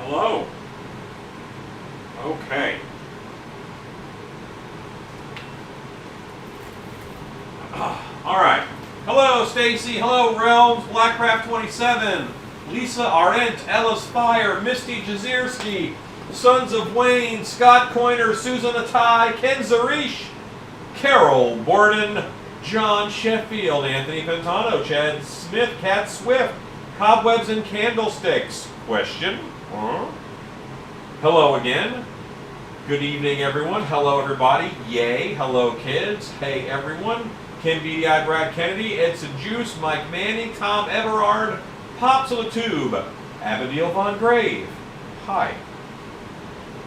Hello. Okay. All right. Hello, Stacy. Hello, Realms. Blackcraft 27. Lisa Arendt, Ellis Fire, Misty Jazierski, Sons of Wayne, Scott Coiner, Susan Attai, Ken Zarish, Carol Borden, John Sheffield, Anthony Pantano, Chad Smith, Cat Swift, Cobwebs and Candlesticks. Question? Hello again. Good evening, everyone. Hello, everybody. Yay. Hello, kids. Hey, everyone. Ken BDI, Brad Kennedy, Edson Juice, Mike Manning, Tom Everard, Pops of the Tube, Abigail Von Grave. Hi.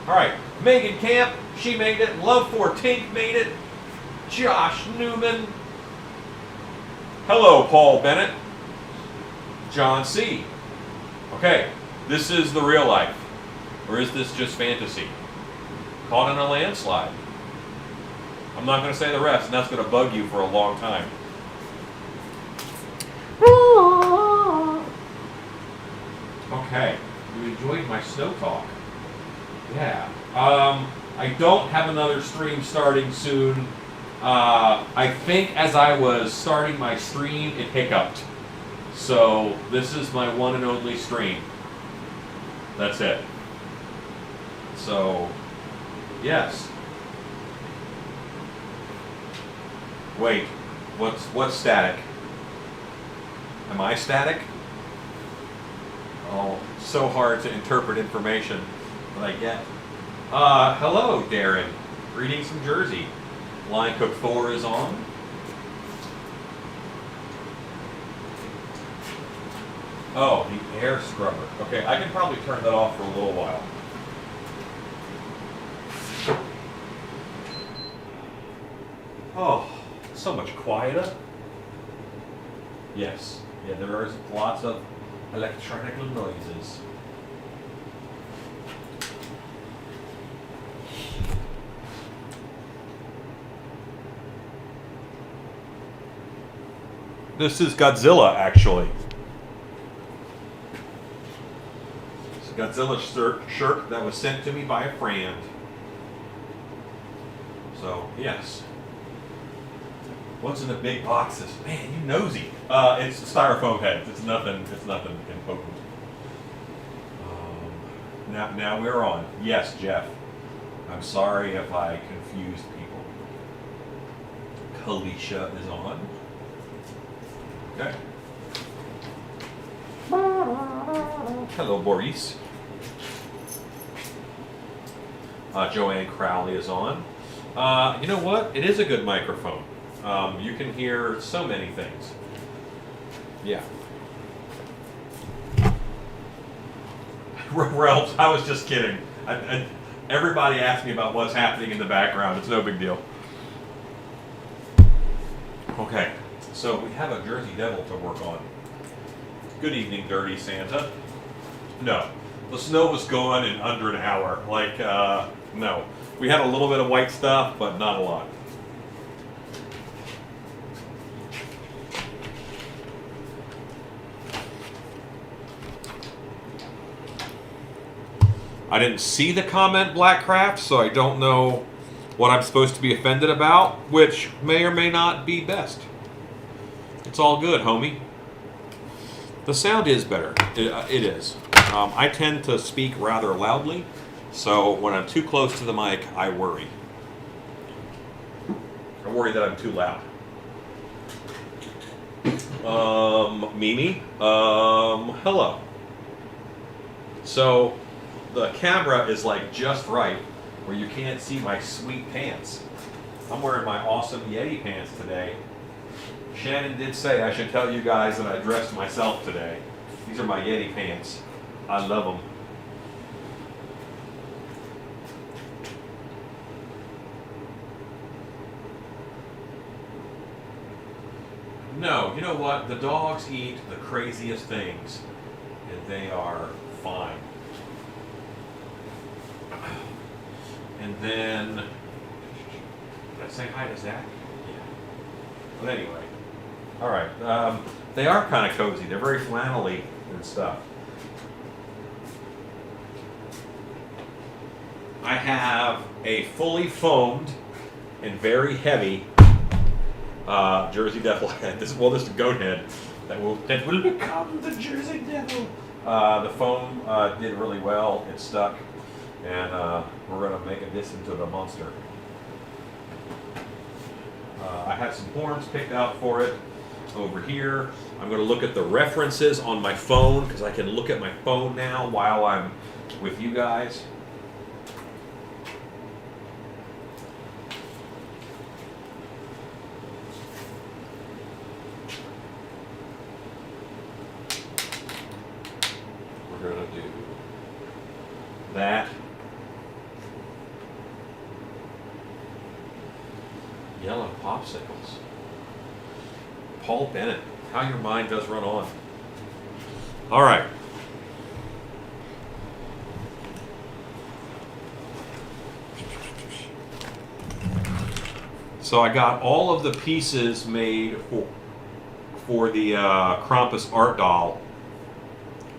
All right. Megan Camp, she made it. Love for Tink made it. Josh Newman. Hello, Paul Bennett. John C. Okay, this is the real life. Or is this just fantasy? Caught in a landslide. I'm not going to say the rest, and that's going to bug you for a long time. Okay, you enjoyed my snow talk. Yeah. I don't have another stream starting soon. I think as I was starting my stream, it hiccuped. So this is my one and only stream. That's it. So, yes. Wait, what's static? Am I static? Oh, so hard to interpret information that I get. Hello, Darren. Greetings from Jersey. Line Cook Thor is on. Oh, the air scrubber. Okay, I can probably turn that off for a little while. Oh, so much quieter. Yes, yeah, there is lots of electronic noises. This is Godzilla, actually. It's a Godzilla shirt that was sent to me by a friend. So, yes. What's in the big boxes? Man, you nosy. It's styrofoam heads. It's nothing impotent. Now we're on. Yes, Jeff. I'm sorry if I confused people. Kalisha is on. Okay. Hello, Boris. Joanne Crowley is on. You know what? It is a good microphone. You can hear so many things. Yeah. Realms, I was just kidding. Everybody asked me about what's happening in the background. It's no big deal. Okay, so we have a Jersey Devil to work on. Good evening, Dirty Santa. No, the snow was gone in under an hour. No. We had a little bit of white stuff, but not a lot. I didn't see the comment, Blackcraft, so I don't know what I'm supposed to be offended about, which may or may not be best. It's all good, homie. The sound is better. It is. I tend to speak rather loudly, so when I'm too close to the mic, I worry. I worry that I'm too loud. Mimi, hello. So, the camera is like just right where you can't see my sweet pants. I'm wearing my awesome Yeti pants today. Shannon did say I should tell you guys that I dressed myself today. These are my Yeti pants. I love them. No, you know what? The dogs eat the craziest things, and they are fine. And then, did I say hi to Zach? Yeah. But anyway, all right. They are kind of cozy. They're very flannelly and stuff. I have a fully foamed and very heavy Jersey Devil head. This is a goat head that will become the Jersey Devil. The foam did really well. It stuck, and we're going to make this into the monster. I have some horns picked out for it over here. I'm going to look at the references on my phone because I can look at my phone now while I'm with you guys. We're going to do that. Yellow popsicles. Paul Bennett. How your mind does run on. All right. So I got all of the pieces made for the Krampus art doll,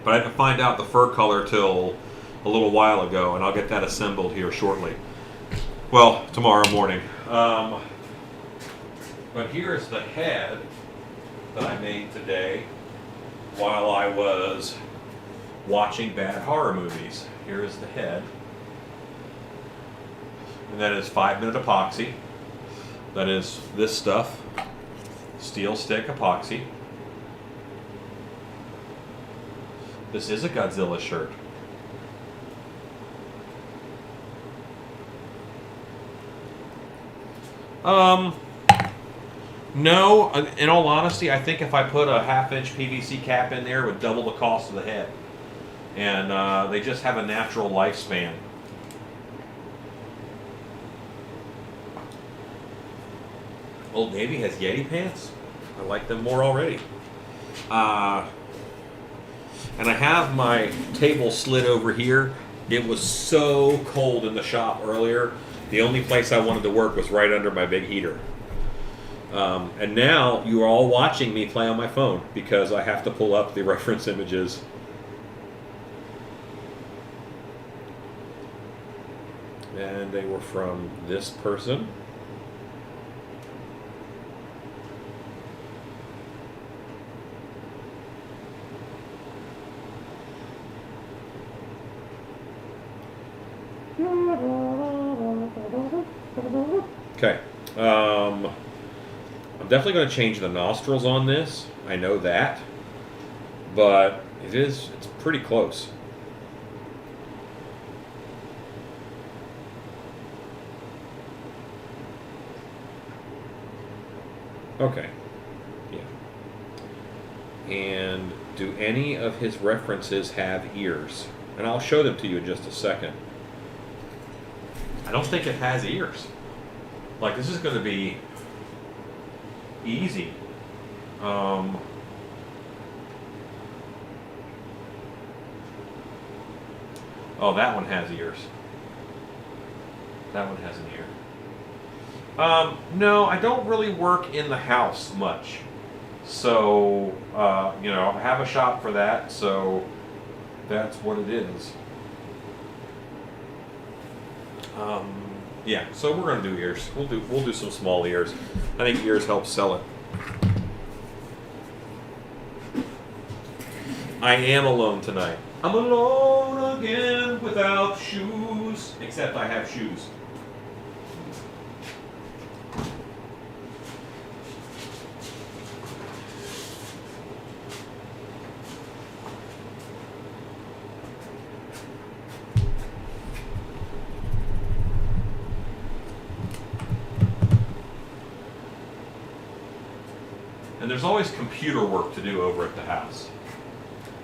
but I didn't find out the fur color till a little while ago, and I'll get that assembled here shortly. Well, tomorrow morning. But here's the head that I made today while I was watching bad horror movies. Here's the head. And that is 5-minute epoxy. That is this stuff, steel stick epoxy. This is a Godzilla shirt. No, in all honesty, I think if I put a 1/2-inch PVC cap in there, it would double the cost of the head. And they just have a natural lifespan. Old Navy has Yeti pants. I like them more already. And I have my table slid over here. It was so cold in the shop earlier. The only place I wanted to work was right under my big heater. And now you are all watching me play on my phone because I have to pull up the reference images. And they were from this person. Okay. I'm definitely going to change the nostrils on this. I know that. But it's pretty close. Okay. Yeah. And do any of his references have ears? And I'll show them to you in just a second. I don't think it has ears. Like, this is going to be easy. Oh, that one has ears. That one has an ear. No, I don't really work in the house much. So, I have a shop for that, so that's what it is. Yeah, so we're gonna do ears. We'll do some small ears. I think ears help sell it. I am alone tonight. I'm alone again without shoes. Except I have shoes. And there's always computer work to do over at the house.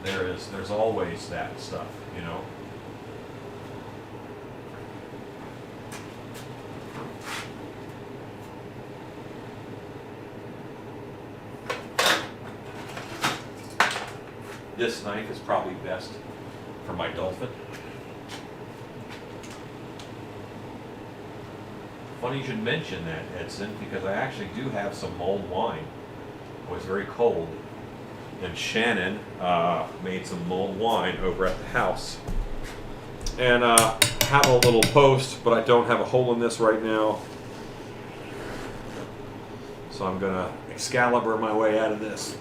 There's always that stuff, you know. This knife is probably best for my dolphin. Funny you should mention that, Edson, because I actually do have some mulled wine. It was very cold, and Shannon made some mulled wine over at the house. And have a little post, but I don't have a hole in this right now. So I'm gonna Excalibur my way out of this.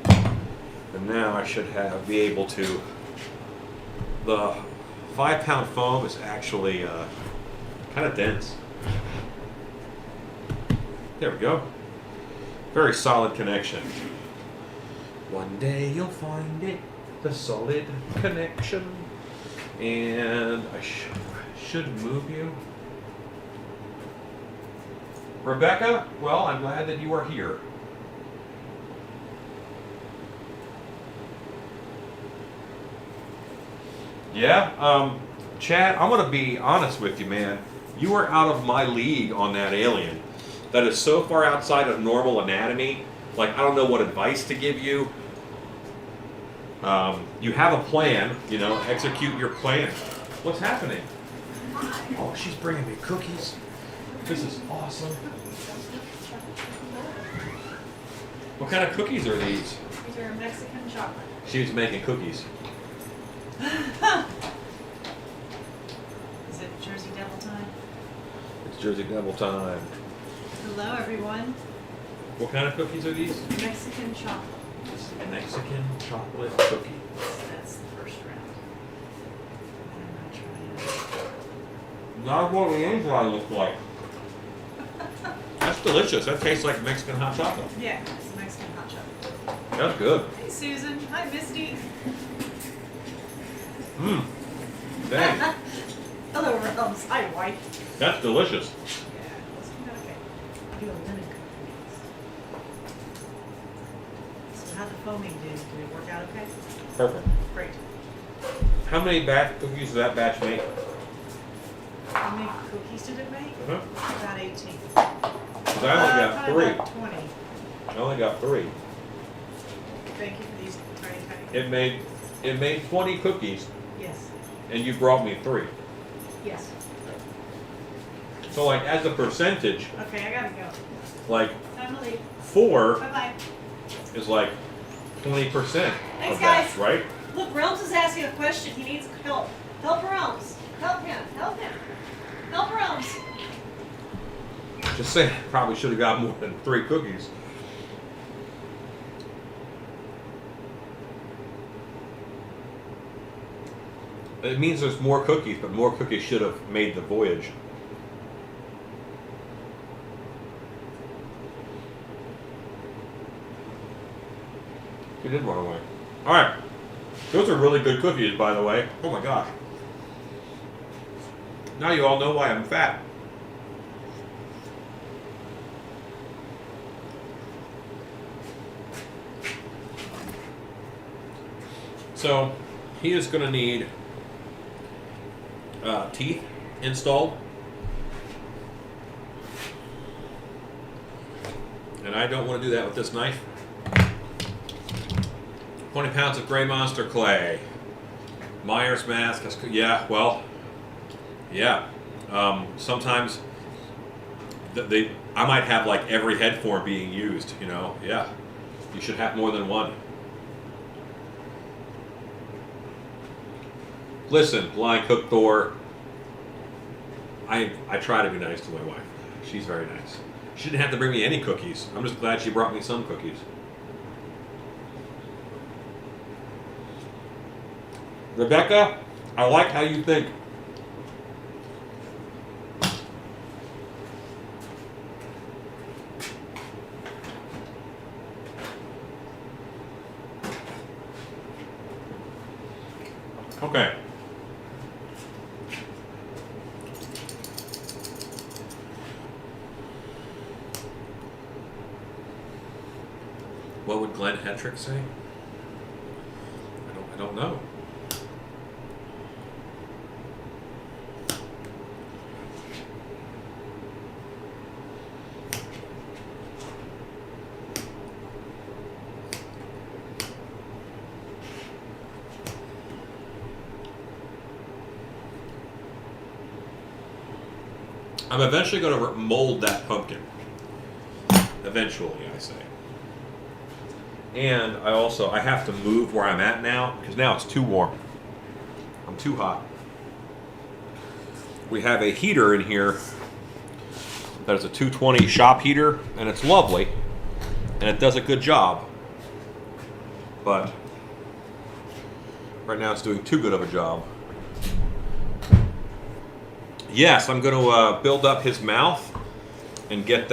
And now I should be able to. The 5-pound foam is actually kind of dense. There we go. Very solid connection. One day you'll find it, the solid connection. And I should move you. Rebecca, well, I'm glad that you are here. Yeah, Chad, I'm going to be honest with you, man. You are out of my league on that alien. That is so far outside of normal anatomy. Like, I don't know what advice to give you. You have a plan, you know, execute your plan. What's happening? Oh, she's bringing me cookies. This is awesome. What kind of cookies are these? These are Mexican chocolate. She's making cookies. Is it Jersey Devil time? It's Jersey Devil time. Hello, everyone. What kind of cookies are these? Mexican chocolate. Mexican chocolate cookie. So that's the first round. I'm not trying. Not what the inside looks like. That's delicious. That tastes like Mexican hot chocolate. Yeah, it's Mexican hot chocolate. That's good. Hey, Susan. Hi, Misty. Mmm. Dang. Hello, Rose. Hi, White. That's delicious. Yeah, let's do okay. I'll do a lemon cookie. So how'd the foaming do? Did it work out okay? Perfect. Great. How many batch cookies does that batch make? How many cookies did it make? About 18. 'Cause I only got Probably 3. about 20. I only got 3. Thank you for these tiny. It made 20 cookies, Yes. and you brought me 3. Yes. So like as a percentage, Okay, I gotta go. like Time to leave. 4 Bye-bye. is like 20% Thanks, of that, guys. right? Look, Realms is asking a question. He needs help. Help Realms. Help him. Help him. Help Realms. Just saying, probably should have got more than 3 cookies. It means there's more cookies, but more cookies should have made the voyage. You did run away. Alright. Those are really good cookies, by the way. Oh my gosh. Now you all know why I'm fat. So, he is going to need teeth installed. And I don't want to do that with this knife. 20 pounds of gray monster clay. Myers mask. Yeah, well, yeah. Sometimes I might have like every head form being used, you know. Yeah. You should have more than one. Listen, Blind Cook Thor, I try to be nice to my wife. She's very nice. She didn't have to bring me any cookies. I'm just glad she brought me some cookies. Rebecca, I like how you think. Okay. What would Glenn Hetrick say? I don't know. I'm eventually going to mold that pumpkin. Eventually, I say. And I have to move where I'm at now, because now it's too warm. I'm too hot. we have a heater in here that is a 220 shop heater, and it's lovely, and it does a good job. But right now it's doing too good of a job. Yes, I'm going to build up his mouth and get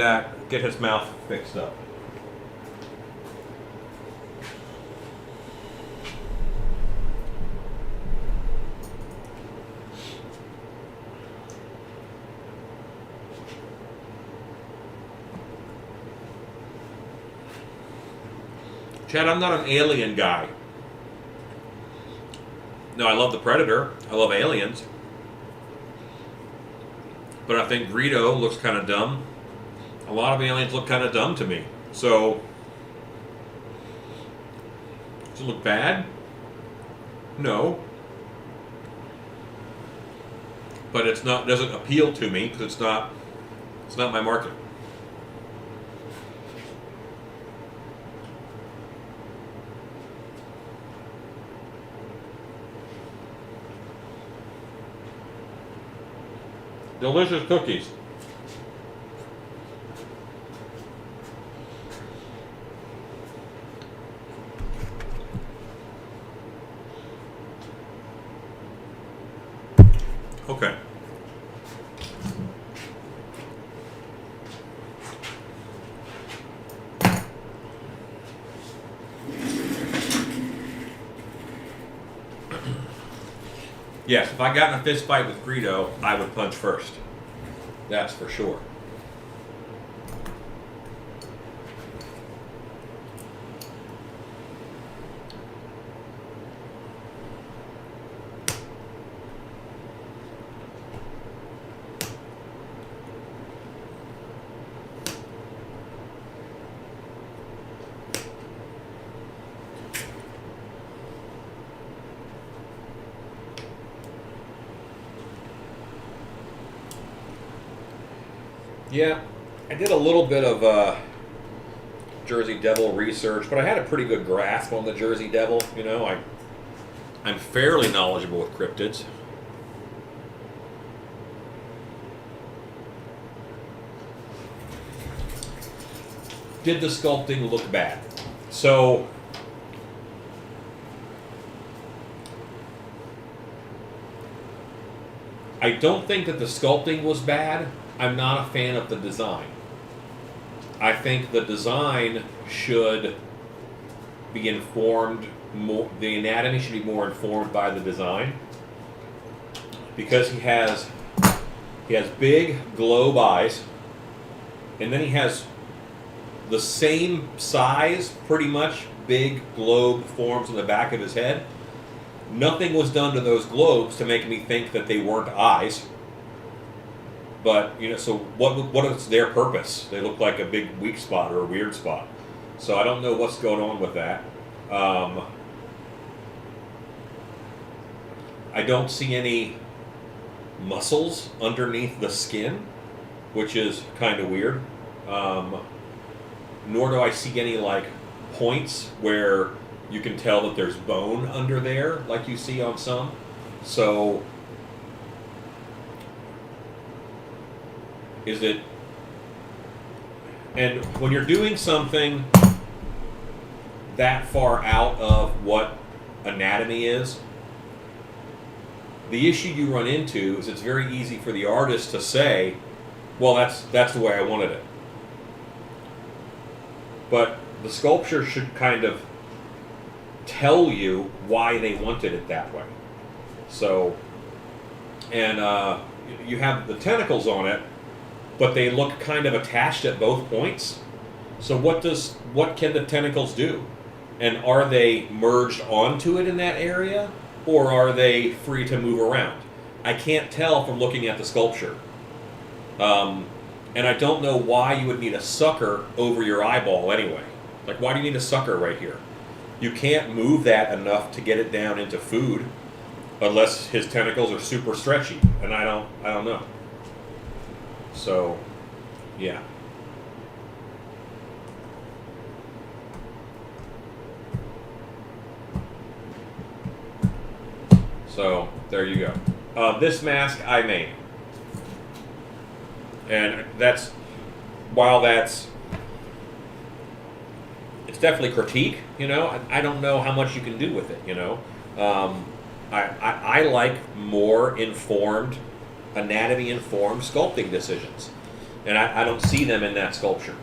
his mouth fixed up. Chad, I'm not an alien guy. No, I love the Predator. I love Aliens. But I think Greedo looks kind of dumb. A lot of aliens look kind of dumb to me. So, does it look bad? No. But it's not. Doesn't appeal to me because it's not my market. Delicious cookies. Okay. Yes, if I got in a fist fight with Greedo, I would punch first. That's for sure. Yeah, I did a little bit of Jersey Devil research, but I had a pretty good grasp on the Jersey Devil. You know, I'm fairly knowledgeable with cryptids. Did the sculpting look bad? So, I don't think that the sculpting was bad. I'm not a fan of the design. I think the design should be informed more, the anatomy should be more informed by the design, because he has big globe eyes, and then he has the same size, pretty much, big globe forms on the back of his head. Nothing was done to those globes to make me think that they weren't eyes. But, you know, so what is their purpose? They look like a big weak spot or a weird spot. So I don't know what's going on with that. I don't see any muscles underneath the skin, which is kind of weird. Nor do I see any, like, points where you can tell that there's bone under there, like you see on some. So, is it... And when you're doing something that far out of what anatomy is, the issue you run into is it's very easy for the artist to say, well, that's the way I wanted it. But the sculpture should kind of tell you why they wanted it that way. So, and you have the tentacles on it, but they look kind of attached at both points. So what can the tentacles do? And are they merged onto it in that area, or are they free to move around? I can't tell from looking at the sculpture. And I don't know why you would need a sucker over your eyeball anyway. Like, why do you need a sucker right here? You can't move that enough to get it down into food unless his tentacles are super stretchy, and I don't know. So, yeah. So, there you go. This mask I made. And that's, while it's definitely critique, I don't know how much you can do with it, I like more informed, anatomy-informed sculpting decisions. And I don't see them in that sculpture.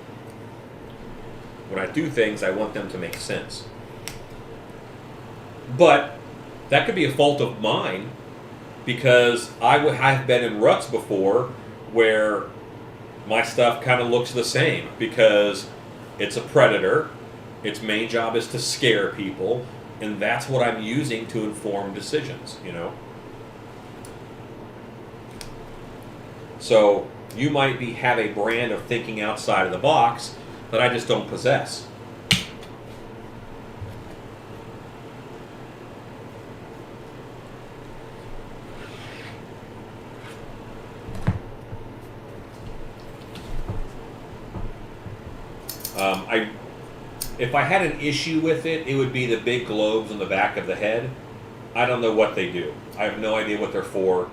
When I do things, I want them to make sense. But that could be a fault of mine, because I've been in ruts before where my stuff kind of looks the same, because it's a predator, its main job is to scare people, and that's what I'm using to inform decisions, So you might have a brand of thinking outside of the box that I just don't possess. If I had an issue with it, it would be the big globes on the back of the head. I don't know what they do. I have no idea what they're for.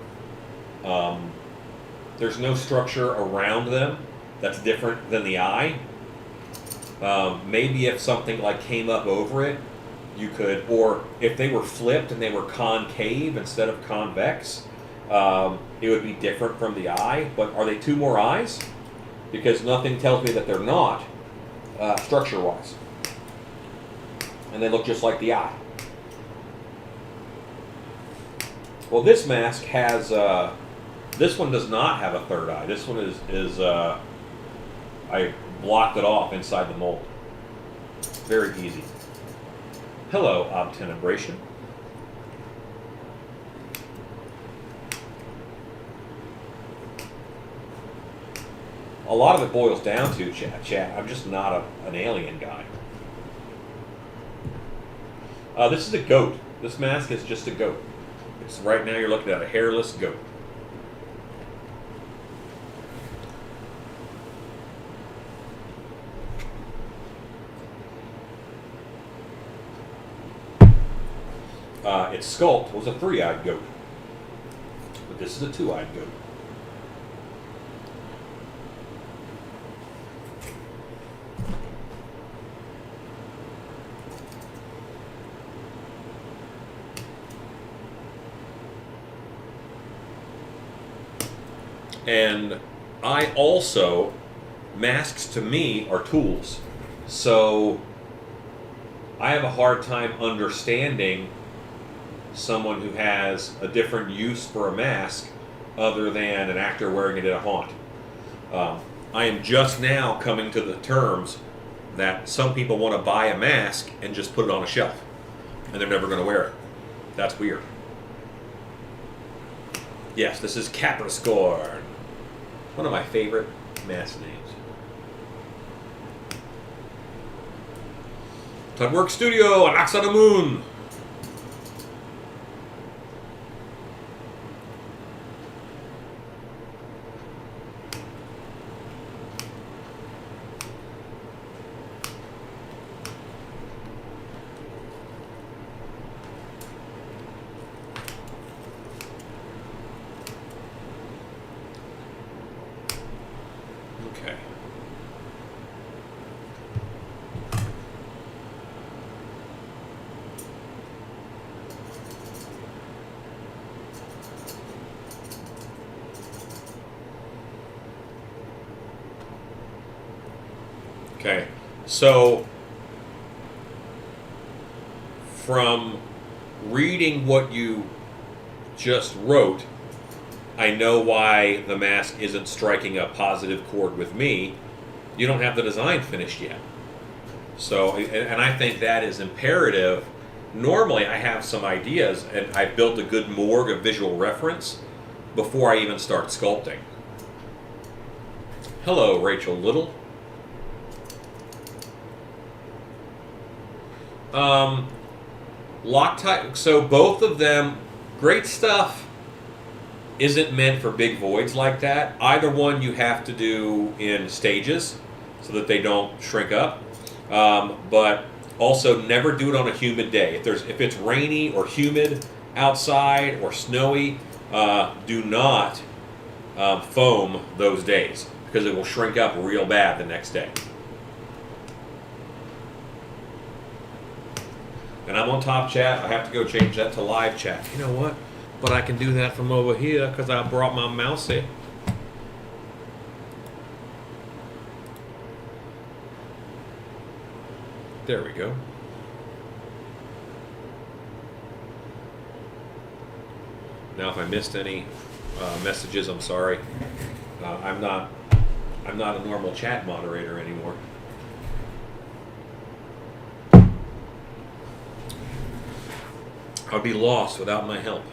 There's no structure around them that's different than the eye. Maybe if something like came up over it, you could, or if they were flipped and they were concave instead of convex, it would be different from the eye. But are they two more eyes? Because nothing tells me that they're not, structure-wise. And they look just like the eye. Well, this mask has, this one does not have a third eye. This one is I blocked it off inside the mold. Very easy. Hello, obtenebration. A lot of it boils down to, chat, I'm just not an alien guy. This is a goat. This mask is just a goat. It's right now you're looking at a hairless goat. Its sculpt was a three-eyed goat, but this is a two-eyed goat. And I also, masks to me are tools. So I have a hard time understanding someone who has a different use for a mask other than an actor wearing it at a haunt. I am just now coming to the terms that some people want to buy a mask and just put it on a shelf, and they're never going to wear it. That's weird. Yes, this is Capricorn. One of my favorite mask names. Tudwork Studio on Axe on the Moon. Okay. Okay, so from reading what you just wrote, I know why the mask isn't striking a positive chord with me. You don't have the design finished yet. So, and I think that is imperative. Normally I have some ideas and I built a good morgue of visual reference before I even start sculpting. Hello, Rachel Little. Loctite, so both of them, great stuff, isn't meant for big voids like that. Either one you have to do in stages so that they don't shrink up. But also never do it on a humid day. If it's rainy or humid outside or snowy, do not foam those days because it will shrink up real bad the next day. And I'm on top chat. I have to go change that to live chat. You know what? But I can do that from over here because I brought my mousey. There we go. Now, if I missed any messages, I'm sorry. I'm not a normal chat moderator anymore. I'd be lost without my help.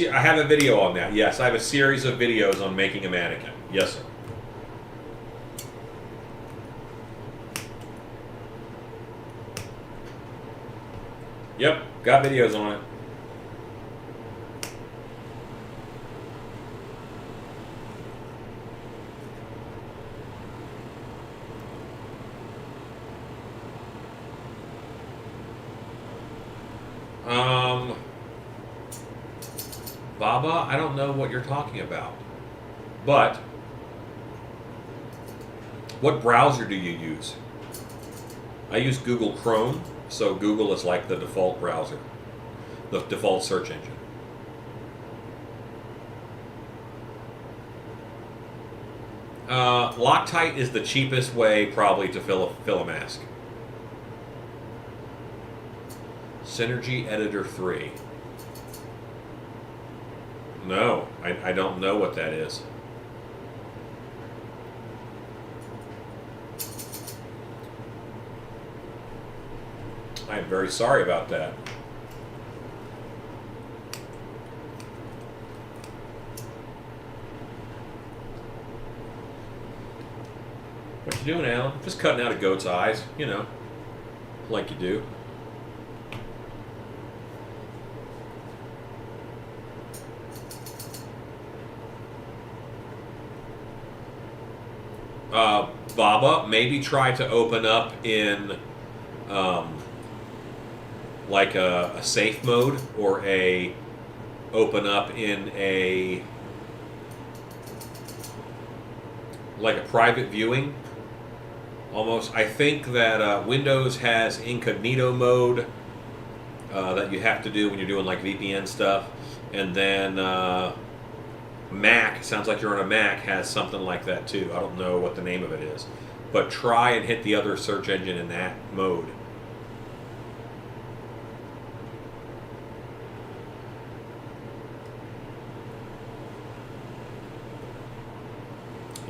I have a video on that. Yes, I have a series of videos on making a mannequin. Yes, sir. Yep, got videos on it. Baba, I don't know what you're talking about. But what browser do you use? I use Google Chrome, so Google is like the default browser, the default search engine. Loctite is the cheapest way probably to fill a mask. Synergy Editor 3. No, I don't know what that is. I am very sorry about that. What you doing, Alan? Just cutting out a goat's eyes, you know, like you do. Baba, maybe try to open up in like a safe mode, or open up in like a private viewing almost. I think that Windows has incognito mode that you have to do when you're doing like VPN stuff, and then Mac, sounds like you're on a Mac, has something like that too. I don't know what the name of it is, but try and hit the other search engine in that mode.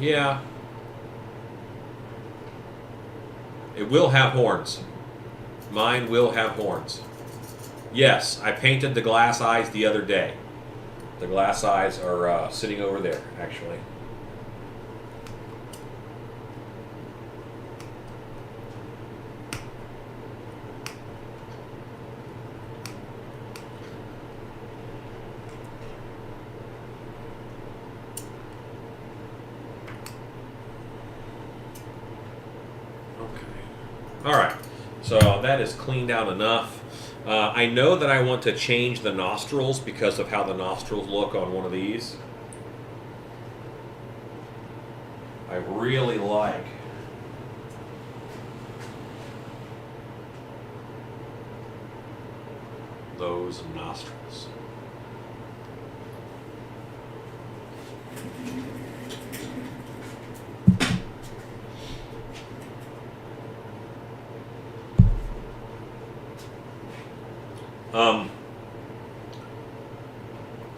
Yeah. It will have horns. Mine will have horns. Yes, I painted the glass eyes the other day. The glass eyes are sitting over there, actually. All right, so that is cleaned out enough. I know that I want to change the nostrils because of how the nostrils look on one of these. I really like those nostrils.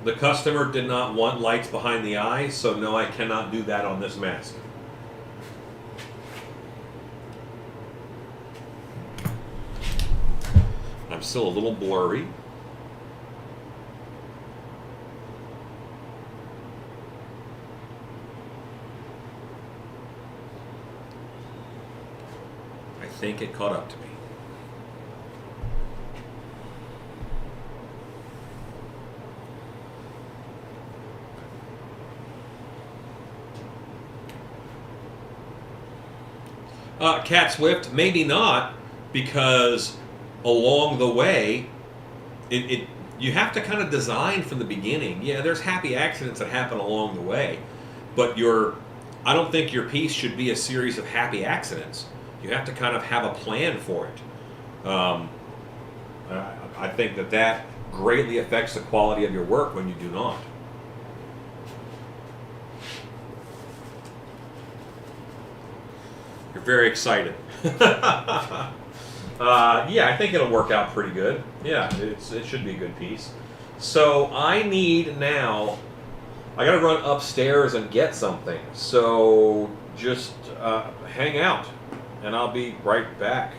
The customer did not want lights behind the eyes, so no, I cannot do that on this mask. I'm still a little blurry. I think it caught up to me. Cat Swift, maybe not, because along the way, you have to kind of design from the beginning. Yeah, there's happy accidents that happen along the way, but I don't think your piece should be a series of happy accidents. You have to kind of have a plan for it. I think that greatly affects the quality of your work when you do not. You're very excited. Yeah, I think it'll work out pretty good. Yeah, it should be a good piece. So I need now, I gotta run upstairs and get something. So just hang out and I'll be right back.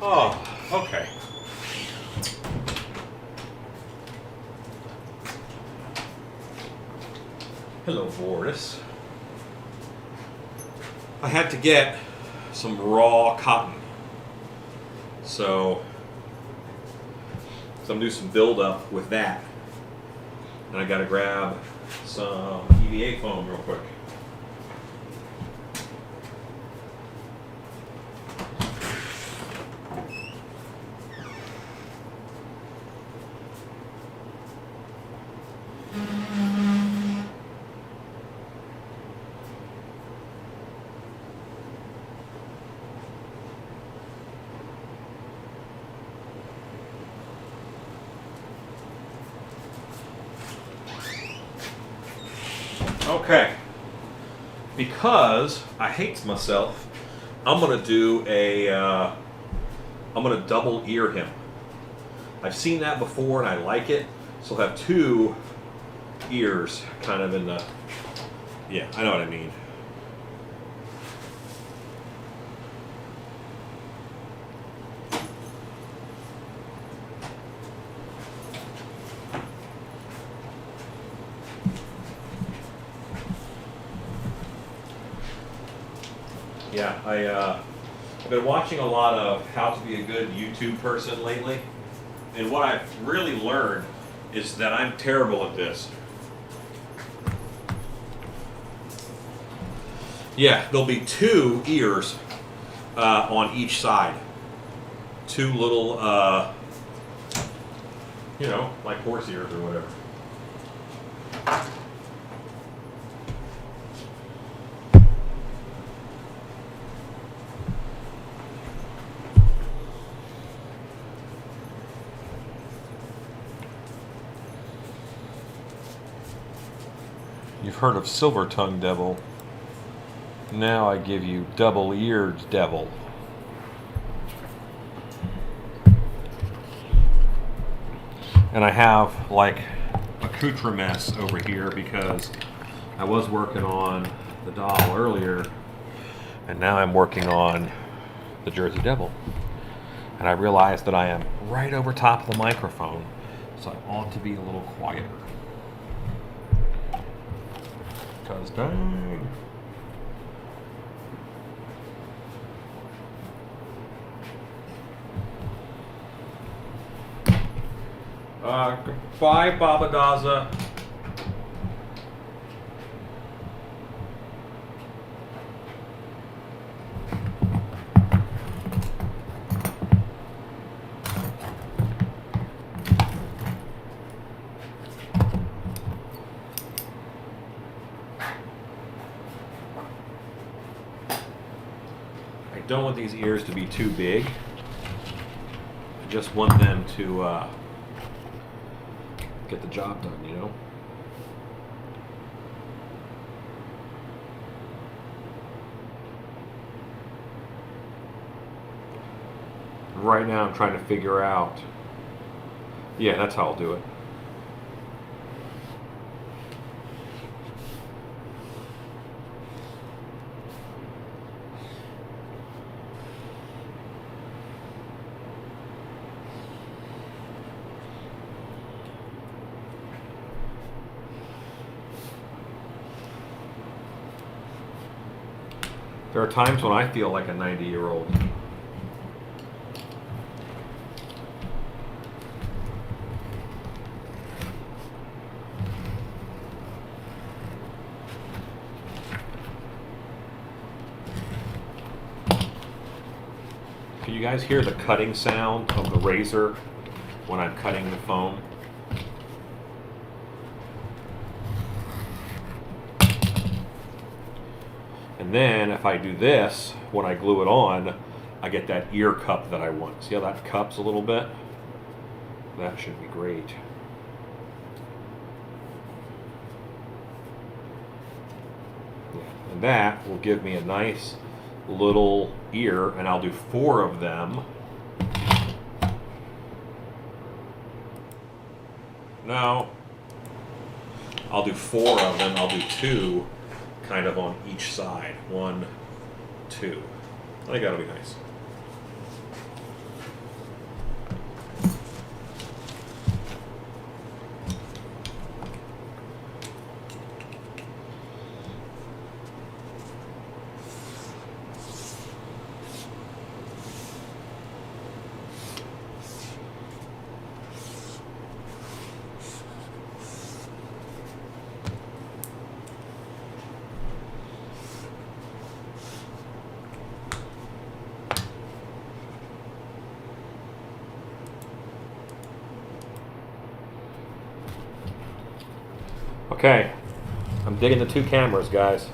Oh, okay. Hello, Boris. I had to get some raw cotton. So I'm gonna do some build-up with that. And I gotta grab some EVA foam real quick. Okay, because I hate myself, I'm gonna do I'm gonna double ear him. I've seen that before and I like it, so I'll have two ears kind of in the, yeah, I know what I mean. Yeah, I've been watching a lot of how to be a good YouTube person lately, and what I've really learned is that I'm terrible at this. Yeah, there'll be two ears on each side. Two little, like horse ears or whatever. You've heard of silver-tongued devil. Now I give you double-eared devil. And I have like accoutrements over here because I was working on the doll earlier, and now I'm working on the Jersey Devil. And I realized that I am right over top of the microphone, so I ought to be a little quieter. Because dang. Goodbye, Baba Daza. don't want these ears to be too big. I just want them to get the job done, you know? Right now I'm trying to figure out, yeah, that's how I'll do it. There are times when I feel like a 90-year-old. Can you guys hear the cutting sound of the razor when I'm cutting the foam? And then if I do this, when I glue it on, I get that ear cup that I want. See how that cups a little bit? That should be great. And that will give me a nice little ear, and I'll do 4 of them. No, I'll do 4 of them. I'll do 2 kind of on each side. 1, 2. I think that'll be nice. Okay, I'm digging the 2 cameras, guys.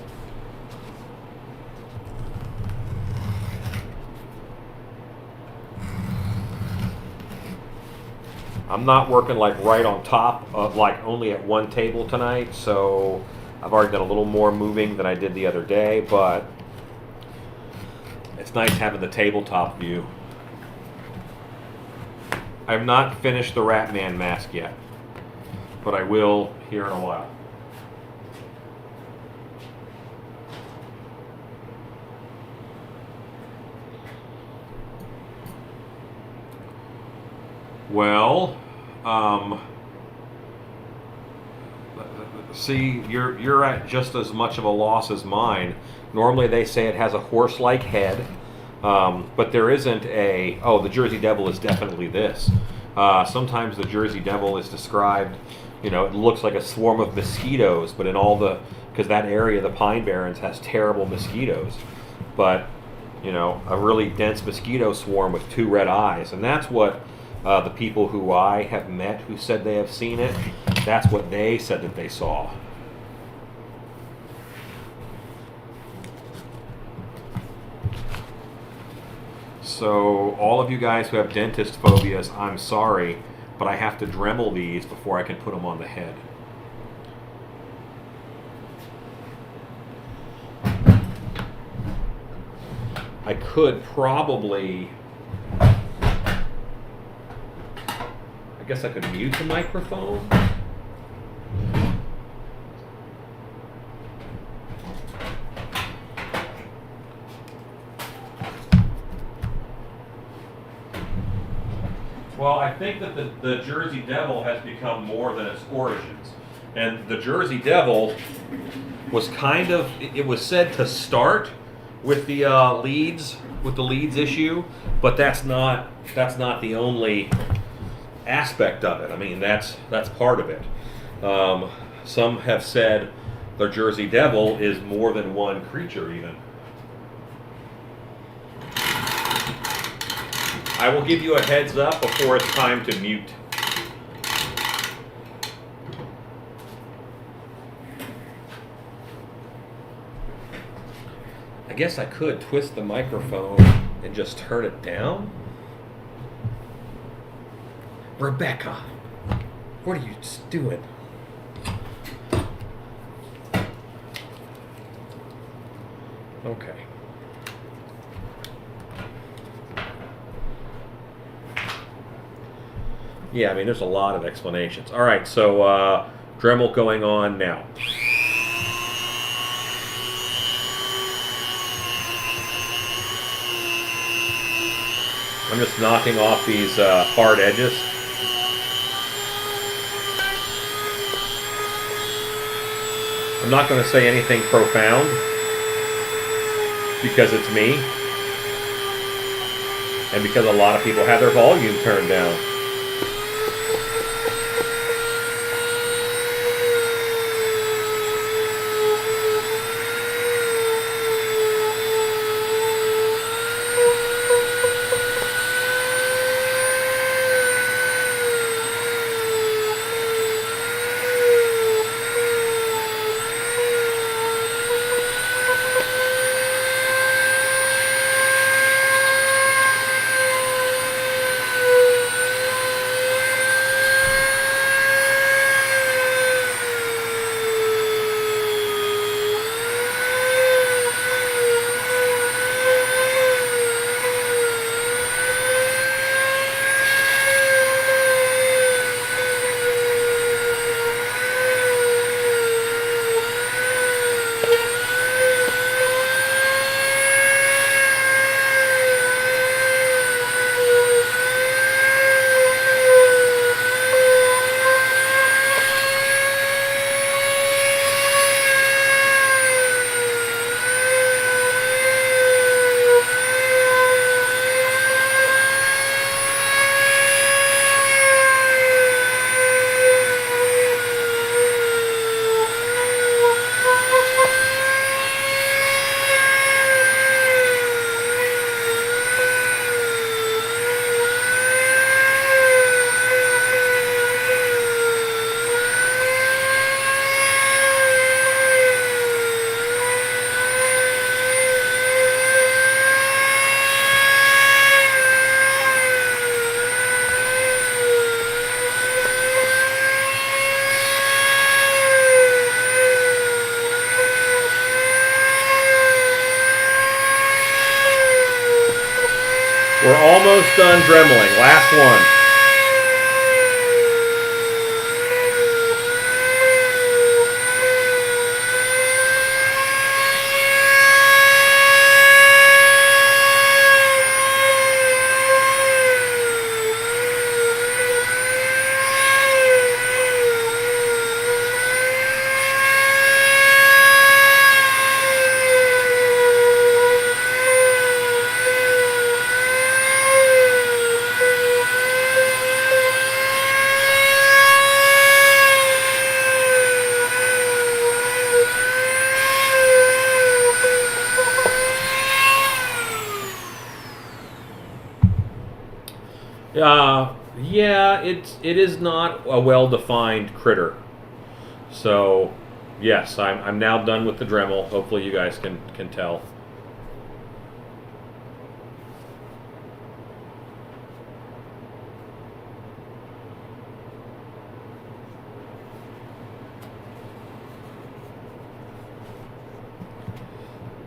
I'm not working like right on top of like only at one table tonight, so I've already done a little more moving than I did the other day, but it's nice having the tabletop view. I've not finished the Ratman mask yet, but I will here in a while. Well, see, you're at just as much of a loss as mine. Normally they say it has a horse-like head, but there isn't a, oh, the Jersey Devil is definitely this. Sometimes the Jersey Devil is described, you know, it looks like a swarm of mosquitoes, but in all the, because that area, the Pine Barrens, has terrible mosquitoes. But, you know, a really dense mosquito swarm with 2 red eyes. And that's what the people who I have met who said they have seen it, that's what they said that they saw. So all of you guys who have dentist phobias, I'm sorry, but I have to Dremel these before I can put them on the head. I could probably, I guess I could mute the microphone. Well, I think that the Jersey Devil has become more than its origins. And the Jersey Devil was kind of, it was said to start with the leads issue, but that's not the only aspect of it. I mean, that's part of it. Some have said the Jersey Devil is more than one creature even. I will give you a heads up before it's time to mute. I guess I could twist the microphone and just turn it down. Rebecca, what are you doing? Okay. Yeah, I mean, there's a lot of explanations. All right, so Dremel going on now. I'm just knocking off these hard edges. I'm not going to say anything profound because it's me and because a lot of people have their volume turned down. We're almost done dremeling. Last one. Yeah, it is not a well-defined critter. So, yes, I'm now done with the Dremel. Hopefully you guys can tell.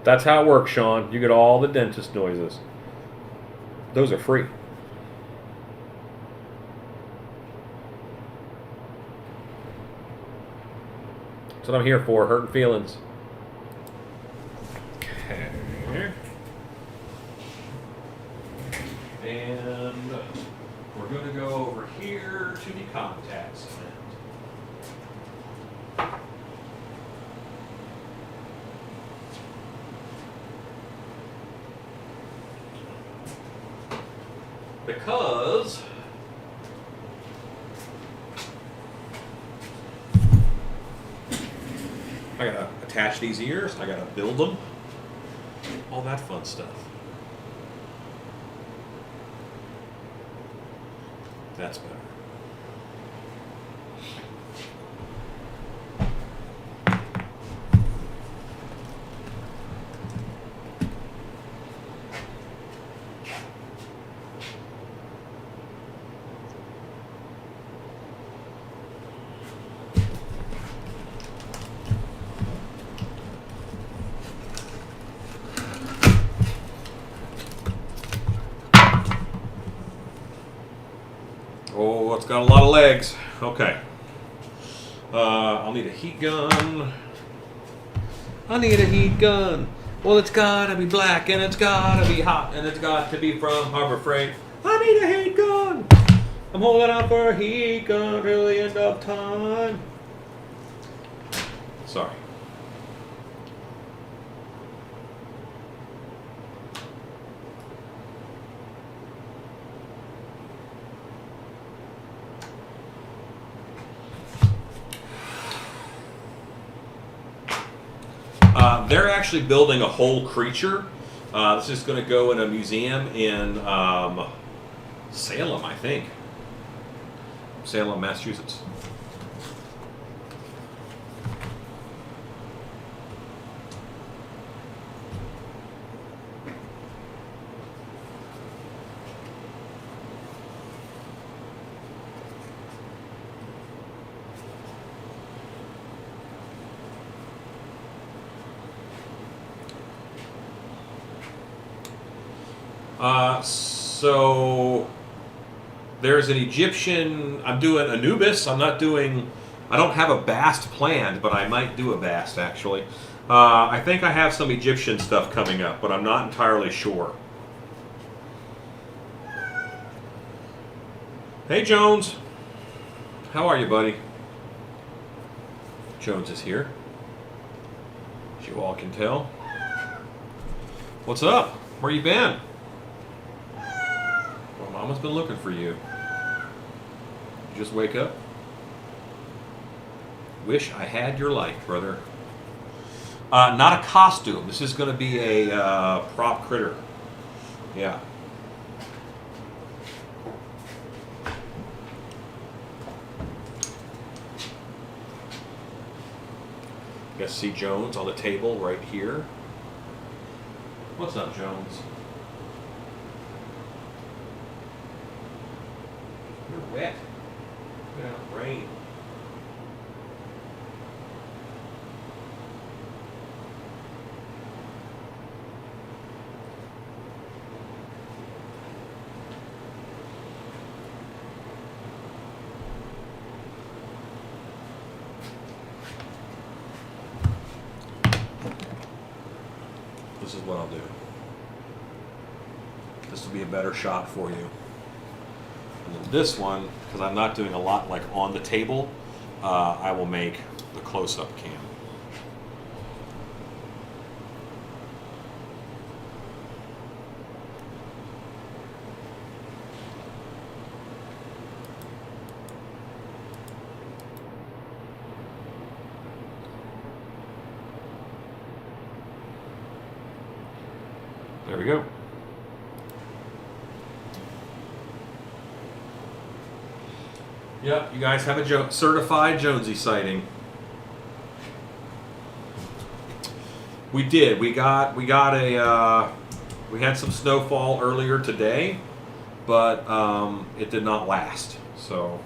That's how it works, Sean. You get all the dentist noises. Those are free. That's what I'm here for, hurting feelings. Okay. And we're going to go over here to the contact cement. Because I gotta attach these ears, I gotta build them, all that fun stuff. That's better. it's got a lot of legs. Okay. I'll need a heat gun. I need a heat gun. Well, it's gotta be black, and it's gotta be hot, and it's got to be from Harbor Freight. I need a heat gun. I'm holding out for a heat gun till the end of time. Sorry. They're actually building a whole creature. This is going to go in a museum in Salem, I think. Salem, Massachusetts. So there's an Egyptian, I'm doing Anubis, I don't have a Bast planned, but I might do a Bast actually. I think I have some Egyptian stuff coming up, but I'm not entirely sure. Hey Jones, how are you, buddy? Jones is here, as you all can tell. What's up? Where you been? Well, Mama's been looking for you. You just wake up? Wish I had your life, brother. Not a costume. This is going to be a prop critter. Yeah. You guys see Jones on the table right here? What's up, Jones? You're wet. Get out of the rain. This is what I'll do. This will be a better shot for you. And then this one, because I'm not doing a lot like on the table, I will make the close-up cam. There we go. Yep, you guys have a certified Jonesy sighting. We did. We got a. We had some snowfall earlier today, but it did not last. So,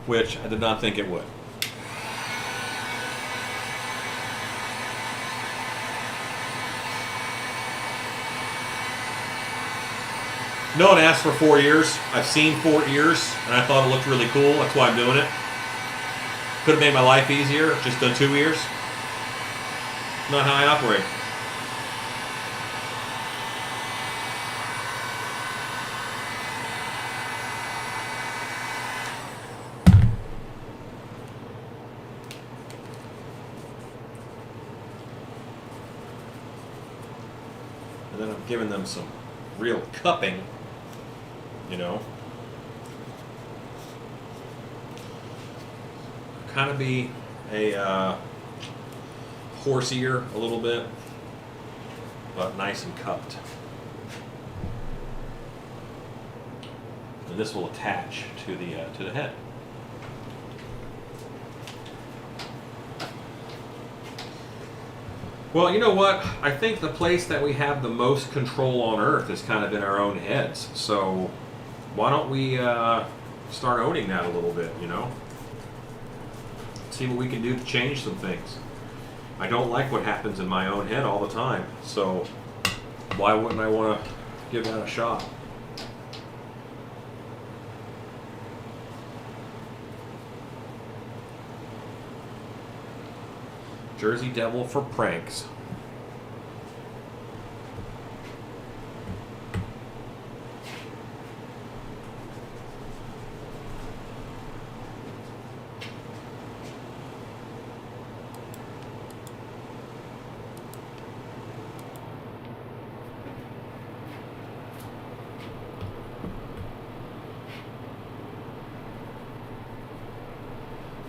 which I did not think it would. No one asked for 4 ears. I've seen 4 ears, and I thought it looked really cool. That's why I'm doing it. Could have made my life easier, just done 2 ears. Not how I operate. And then I'm giving them some real cupping. You know, kind of be a horse ear a little bit, but nice and cupped. And this will attach to the head. Well, you know what? I think the place that we have the most control on Earth is kind of in our own heads. So why don't we start owning that a little bit, you know? See what we can do to change some things. I don't like what happens in my own head all the time, so why wouldn't I want to give that a shot? Jersey Devil for pranks.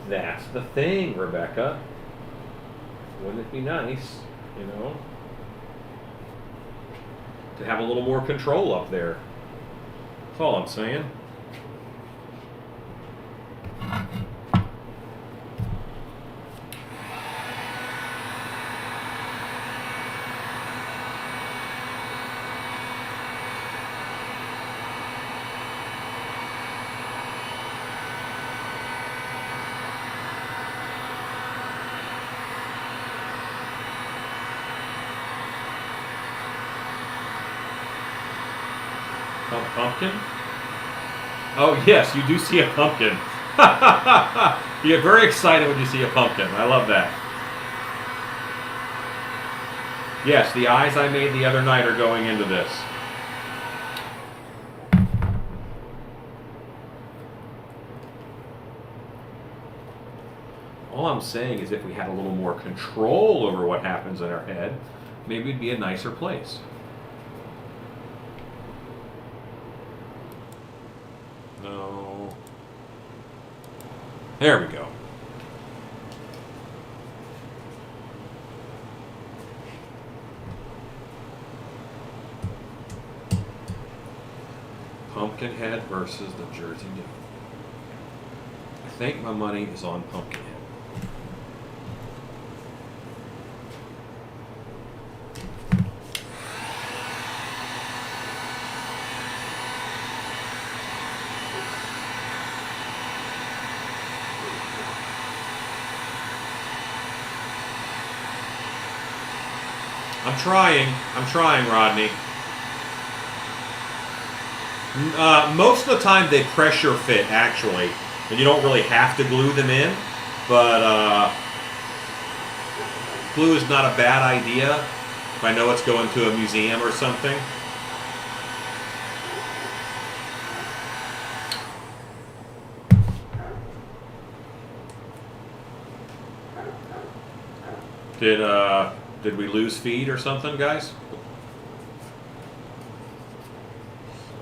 That's the thing, Rebecca. Wouldn't it be nice, you know, to have a little more control up there? That's all I'm saying. Pumpkin? Oh yes, you do see a pumpkin. You get very excited when you see a pumpkin. I love that. Yes, the eyes I made the other night are going into this. All I'm saying is if we had a little more control over what happens in our head, maybe it'd be a nicer place. No. There we go. Pumpkinhead versus the Jersey Devil. I think my money is on Pumpkinhead. I'm trying, Rodney. Most of the time they pressure fit, actually, and you don't really have to glue them in, but glue is not a bad idea if I know it's going to a museum or something. Did we lose feed or something, guys?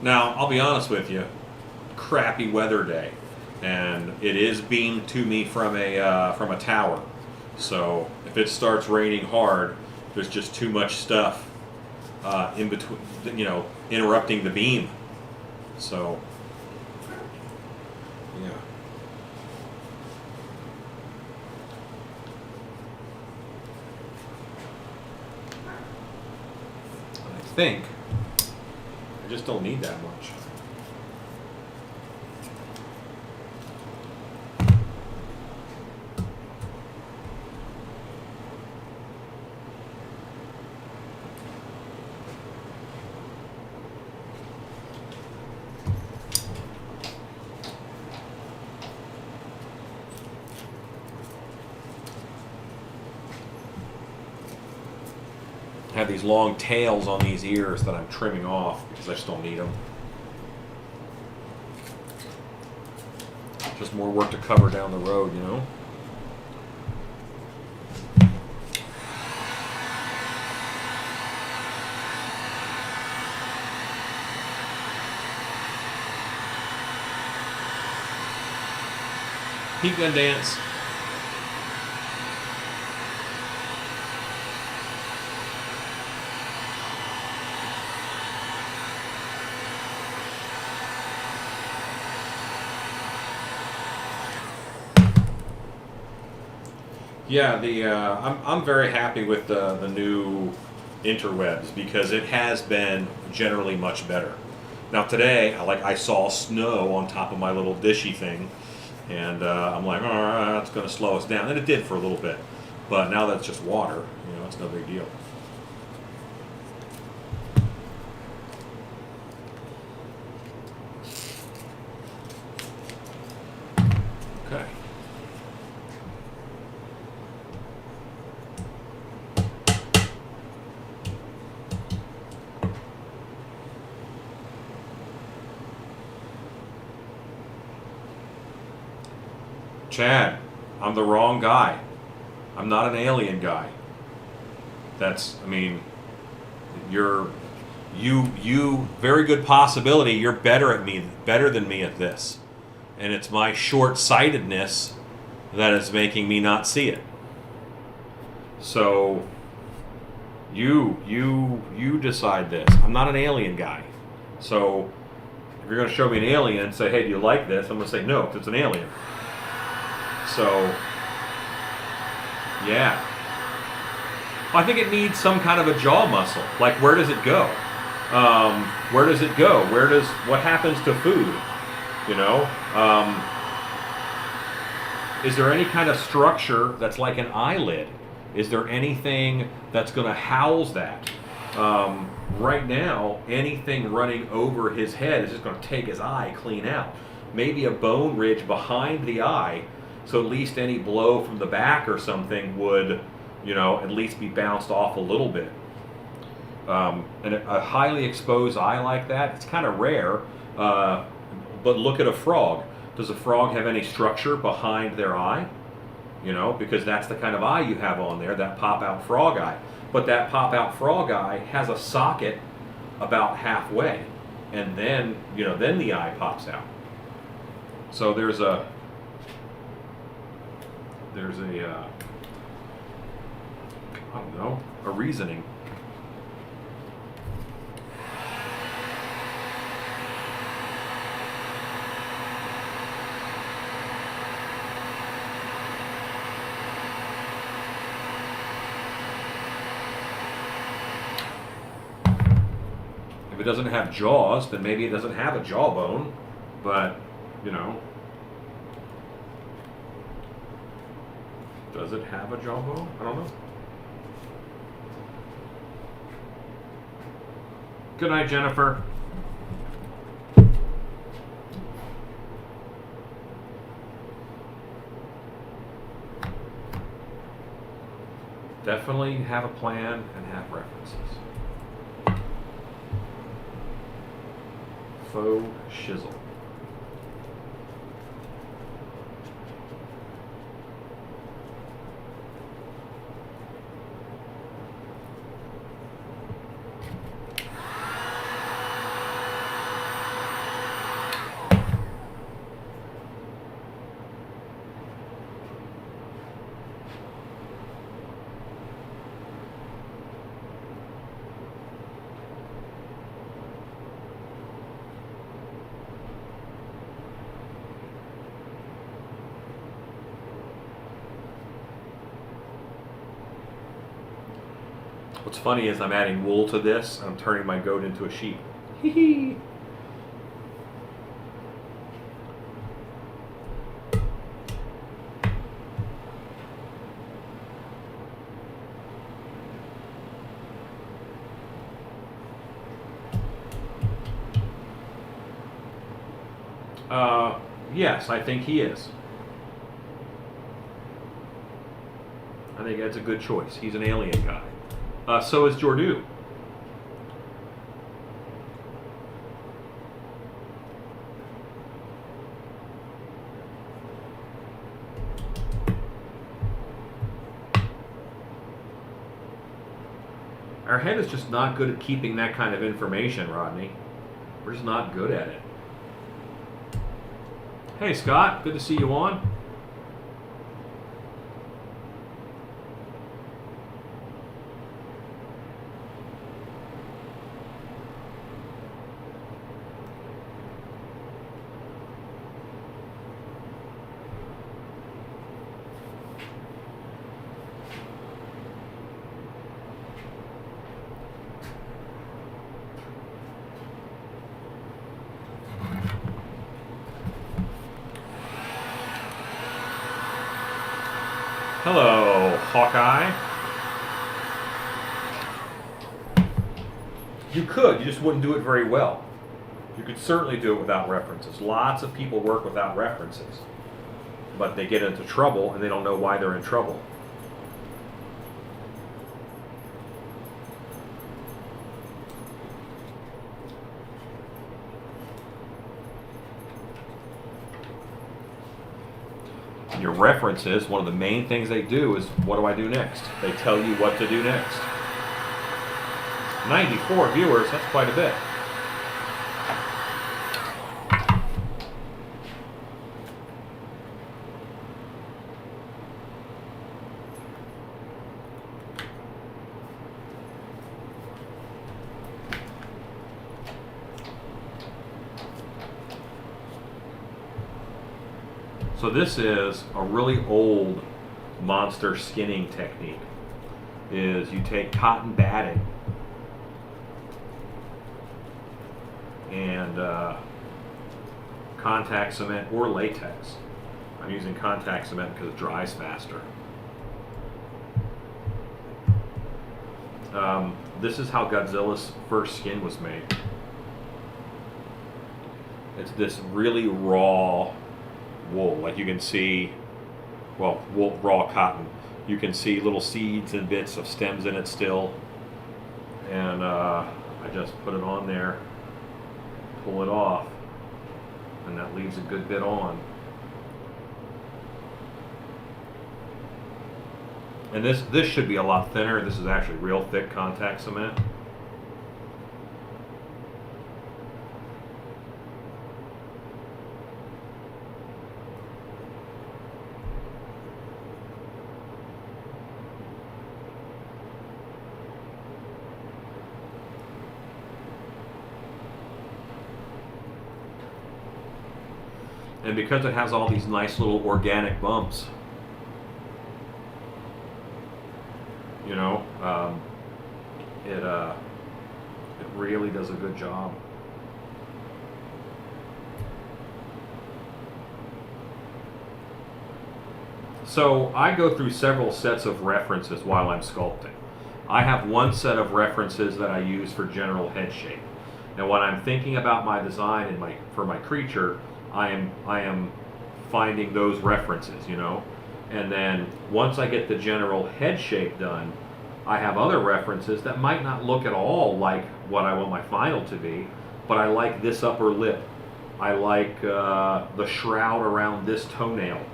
Now, I'll be honest with you, crappy weather day, and it is beamed to me from a tower. So if it starts raining hard, there's just too much stuff in between, you know, interrupting the beam. So, yeah. I think I just don't need that much. I have these long tails on these ears that I'm trimming off because I just don't need them. Just more work to cover down the road, you know? Heat gun dance. Yeah, I'm very happy with the new interwebs because it has been generally much better. Now today, I saw snow on top of my little dishy thing, and I'm like, oh, that's going to slow us down, and it did for a little bit. But now that it's just water, you know, it's no big deal. Okay. Chad, I'm the wrong guy. I'm not an alien guy. I mean, you, very good possibility you're better than me at this. And it's my short-sightedness that is making me not see it. So, you decide this. I'm not an alien guy. So, if you're going to show me an alien and say, hey, do you like this? I'm going to say no, because it's an alien. So, yeah. I think it needs some kind of a jaw muscle. Like, where does it go? Where does it go? What happens to food? You know? Is there any kind of structure that's like an eyelid? Is there anything that's going to house that? Right now, anything running over his head is just going to take his eye clean out. Maybe a bone ridge behind the eye, so at least any blow from the back or something would, at least be bounced off a little bit. And a highly exposed eye like that, it's kind of rare. But look at a frog. Does a frog have any structure behind their eye? Because that's the kind of eye you have on there, that pop-out frog eye. But that pop-out frog eye has a socket about halfway, and then the eye pops out. So there's a I don't know, a reasoning. If it doesn't have jaws, then maybe it doesn't have a jawbone, but, does it have a jawbone? I don't know. Good night, Jennifer. Definitely have a plan and have references. Faux shizzle. What's funny is I'm adding wool to this, and I'm turning my goat into a sheep. Hee Yes, I think he is. I think that's a good choice. He's an alien guy. So is Jordu. Our head is just not good at keeping that kind of information, Rodney. We're just not good at it. Hey, Scott. Good to see you on. Hello, Hawkeye. You could, you just wouldn't do it very well. You could certainly do it without references. Lots of people work without references, but they get into trouble and they don't know why they're in trouble. Your references, one of the main things they do is, what do I do next? They tell you what to do next. 94 viewers, that's quite a bit. So this is a really old monster skinning technique. Is you take cotton batting and contact cement or latex. I'm using contact cement because it dries faster. This is how Godzilla's first skin was made. It's this really raw wool, like you can see, well, wool, raw cotton. You can see little seeds and bits of stems in it still. And I just put it on there, pull it off, and that leaves a good bit on. And this should be a lot thinner. This is actually real thick contact cement. And because it has all these nice little organic bumps, you know, it really does a good job. So I go through several sets of references while I'm sculpting. I have one set of references that I use for general head shape. And when I'm thinking about my design and for my creature, I am finding those references, you know. And then once I get the general head shape done, I have other references that might not look at all like what I want my final to be, but I like this upper lip. I like the shroud around this toenail,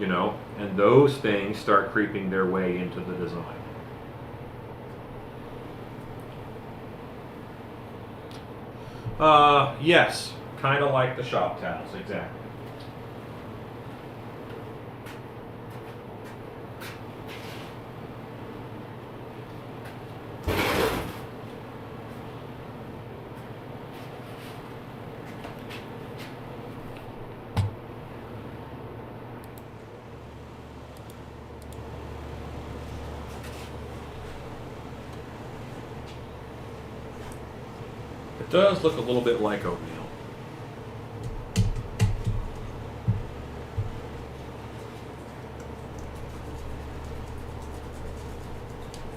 you know. And those things start creeping their way into the design. Yes, kind of like the shop towels, exactly. It does look a little bit like oatmeal.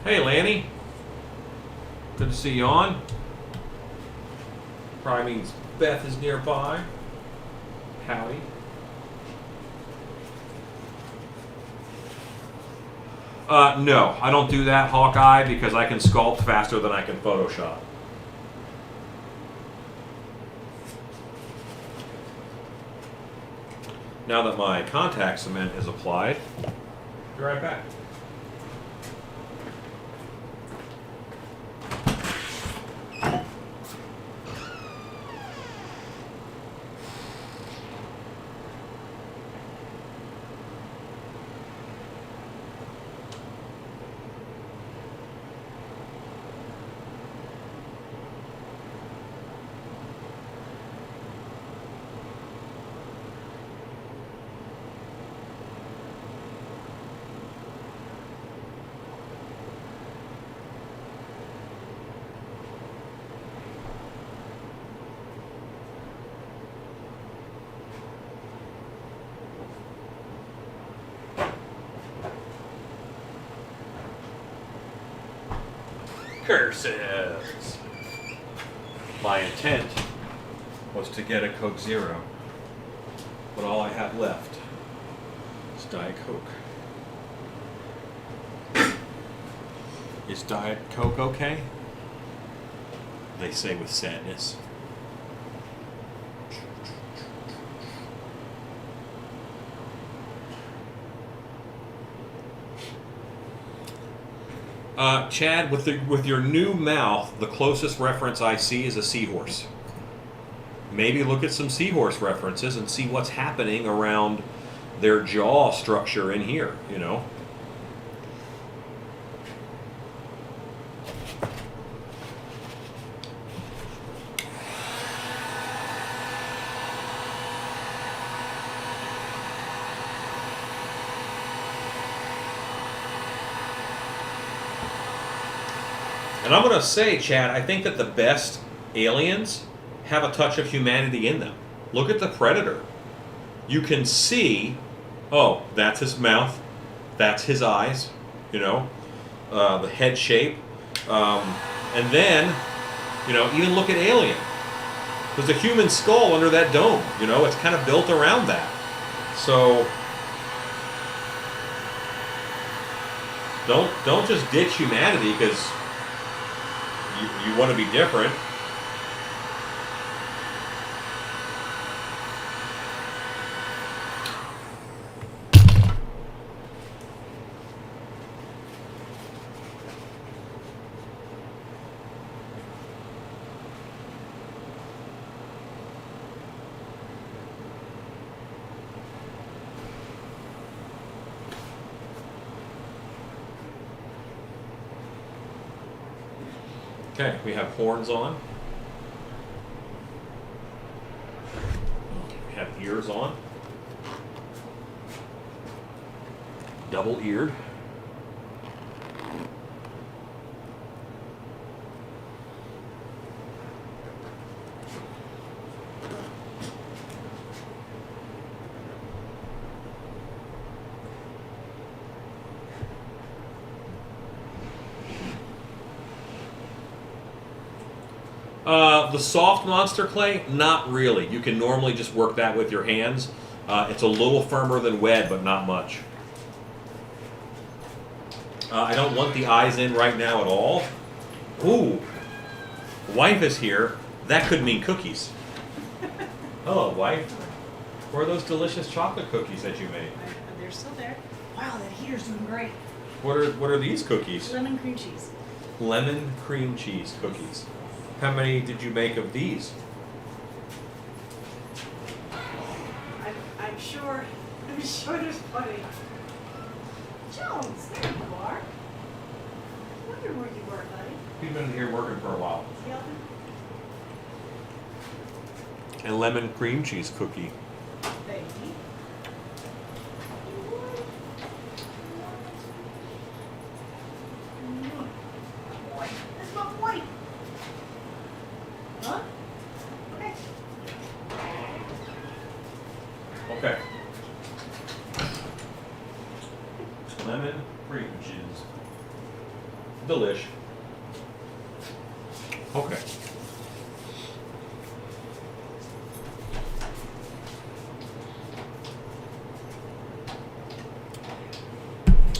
Hey, Lanny. Good to see you on. Probably means Beth is nearby. Howdy. No, I don't do that, Hawkeye, because I can sculpt faster than I can Photoshop. Now that my contact cement is applied, be right back. Curses! My intent was to get a Coke Zero, but all I have left is Diet Coke. Is Diet Coke okay? They say with sadness. Chad, with your new mouth, the closest reference I see is a seahorse. Maybe look at some seahorse references and see what's happening around their jaw structure in here, you know. And I'm going to say, Chad, I think that the best aliens have a touch of humanity in them. Look at the Predator. You can see, oh, that's his mouth, that's his eyes, you know, the head shape. And then, you know, even look at Alien. There's a human skull under that dome, you know, it's kind of built around that. So, don't just ditch humanity because you want to be different. Okay, we have horns on. We have ears on. Double-eared. The soft monster clay, not really. You can normally just work that with your hands. It's a little firmer than wet, but not much. I don't want the eyes in right now at all. Ooh, wife is here. That could mean cookies. Hello, wife. Where are those delicious chocolate cookies that you made? They're still there. Wow, that heater's doing great. What are these cookies? Lemon cream cheese. Lemon cream cheese cookies. How many did you make of these? I'm sure there's plenty. Jones, there you are. I wonder where you were, buddy. He's been here working for a while. Yeah. And lemon cream cheese cookie. Baby. Boy, that's my boy. Huh? Okay. Okay. Lemon cream cheese. Delish. Okay.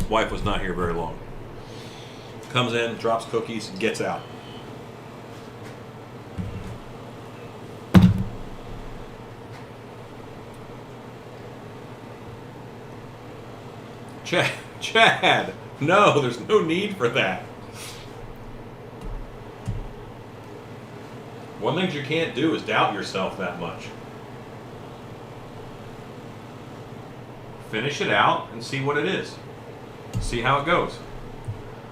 Wife was not here very long. Comes in, drops cookies, gets out. Chad, no, there's no need for that. One thing you can't do is doubt yourself that much. Finish it out and see what it is. See how it goes.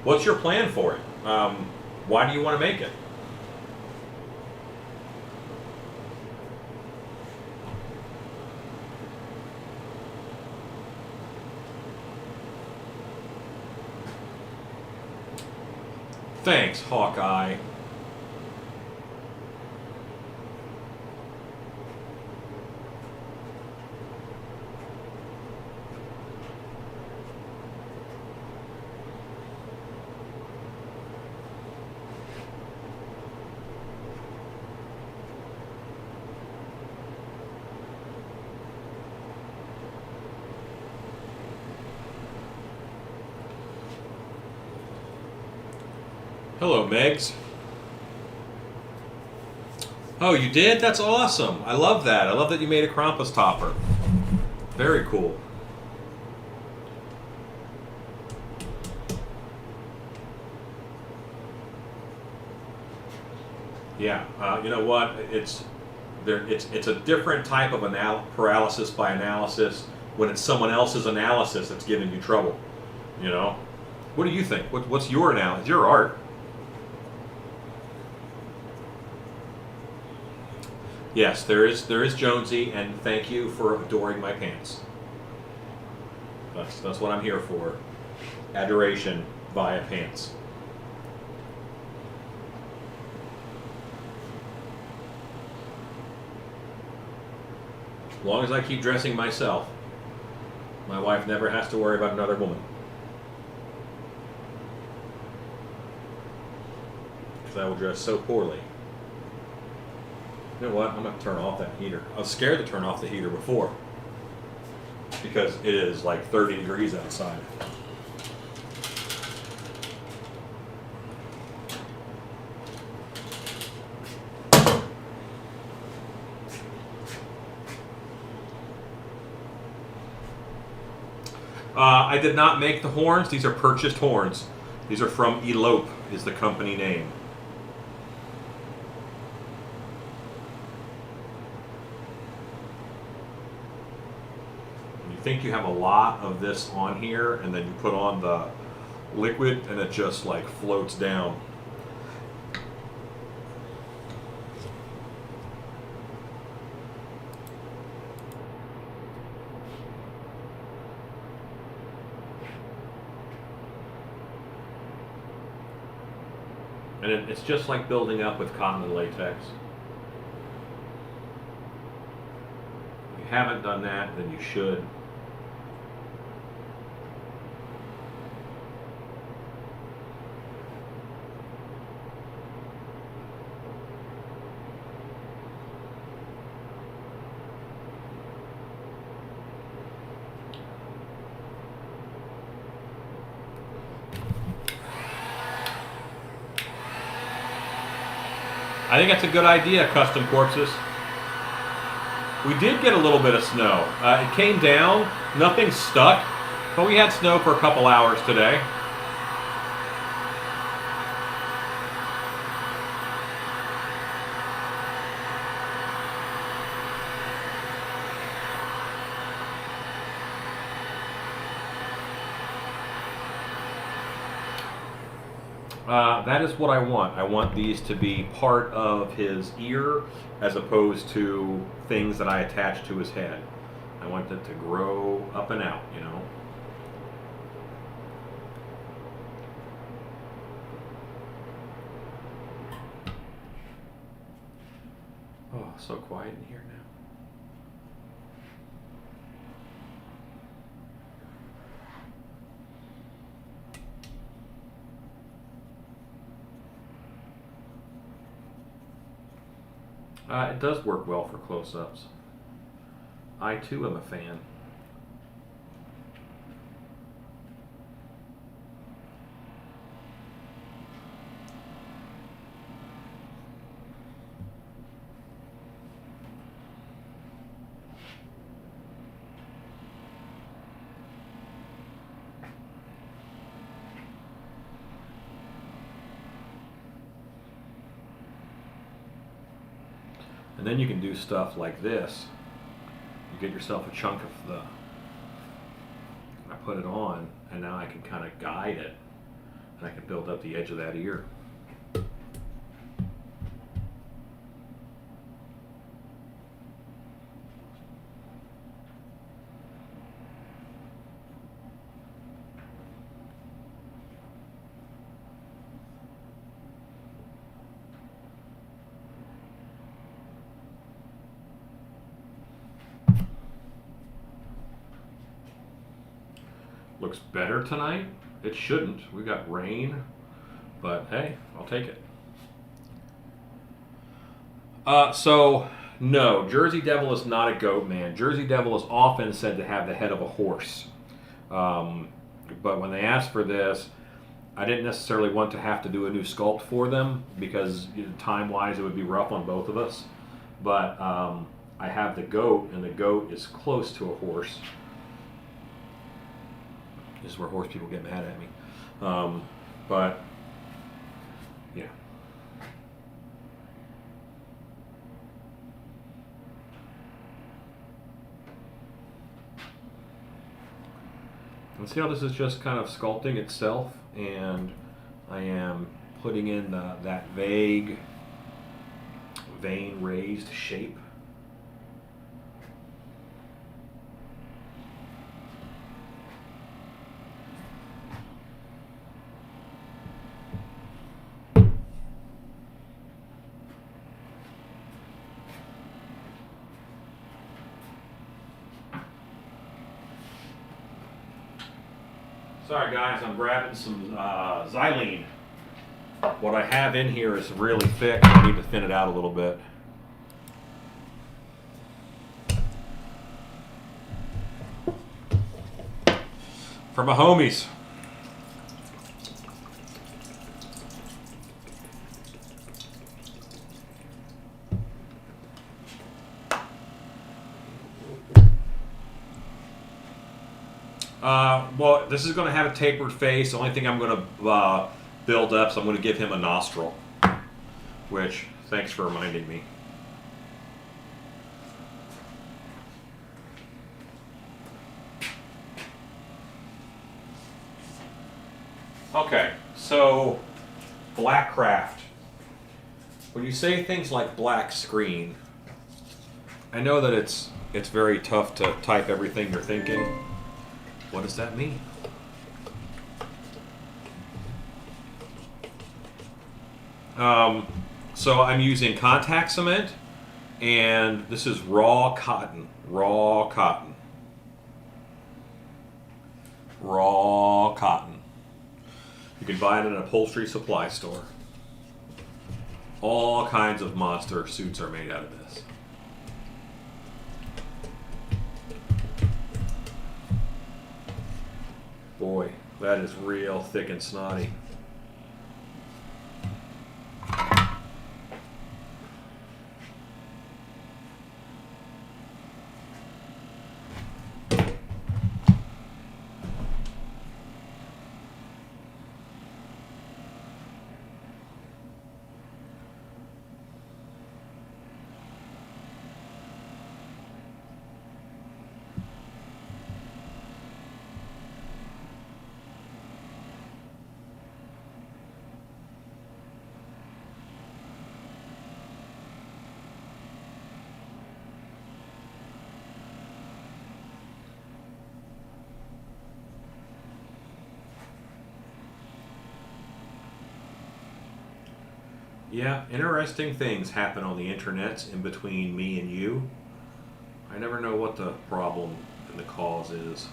What's your plan for it? Why do you want to make it? Thanks, Hawkeye. Hello, Megs. Oh, you did? That's awesome. I love that. I love that you made a Krampus topper. Very cool. Yeah, you know what? It's a different type of paralysis by analysis when it's someone else's analysis that's giving you trouble. You know, what do you think? What's your analysis? Your art? Yes, there is Jonesy, and thank you for adoring my pants. That's what I'm here for. Adoration via pants. As long as I keep dressing myself, my wife never has to worry about another woman. Because I will dress so poorly. You know what? I'm going to turn off that heater. I was scared to turn off the heater before. Because it is like 30 degrees outside. I did not make the horns. These are purchased horns. These are from Elope, is the company name. You think you have a lot of this on here, and then you put on the liquid, and it just like floats down. And it's just like building up with cotton and latex. If you haven't done that, then you should. I think that's a good idea, Custom Corpses. We did get a little bit of snow. It came down, nothing stuck, but we had snow for a couple hours today. That is what I want. I want these to be part of his ear as opposed to things that I attach to his head. I want it to grow up and out, you know. Oh, so quiet in here now. It does work well for close-ups. I too am a fan. And then you can do stuff like this. You get yourself a chunk of the, I put it on, and now I can kind of guide it, and I can build up the edge of that ear. Looks better tonight. It shouldn't. We got rain, but hey, I'll take it. So no, Jersey Devil is not a goat man. Jersey Devil is often said to have the head of a horse. But when they asked for this, I didn't necessarily want to have to do a new sculpt for them because time-wise it would be rough on both of us. But I have the goat, and the goat is close to a horse. This is where horse people get mad at me. But, yeah. And see how this is just kind of sculpting itself, and I am putting in that vague vein raised shape. Sorry guys, I'm grabbing some xylene. What I have in here is really thick. I need to thin it out a little bit. For my homies. Well, this is going to have a tapered face. The only thing I'm going to build up, so I'm going to give him a nostril. Which, thanks for reminding me. Okay, so Blackcraft. When you say things like black screen, I know that it's very tough to type everything you're thinking. What does that mean? So I'm using contact cement, and this is raw cotton. Raw cotton. Raw cotton. You can buy it in an upholstery supply store. All kinds of monster suits are made out of this. Boy, that is real thick and snotty. Yeah, interesting things happen on the internet in between me and you. I never know what the problem and the cause is.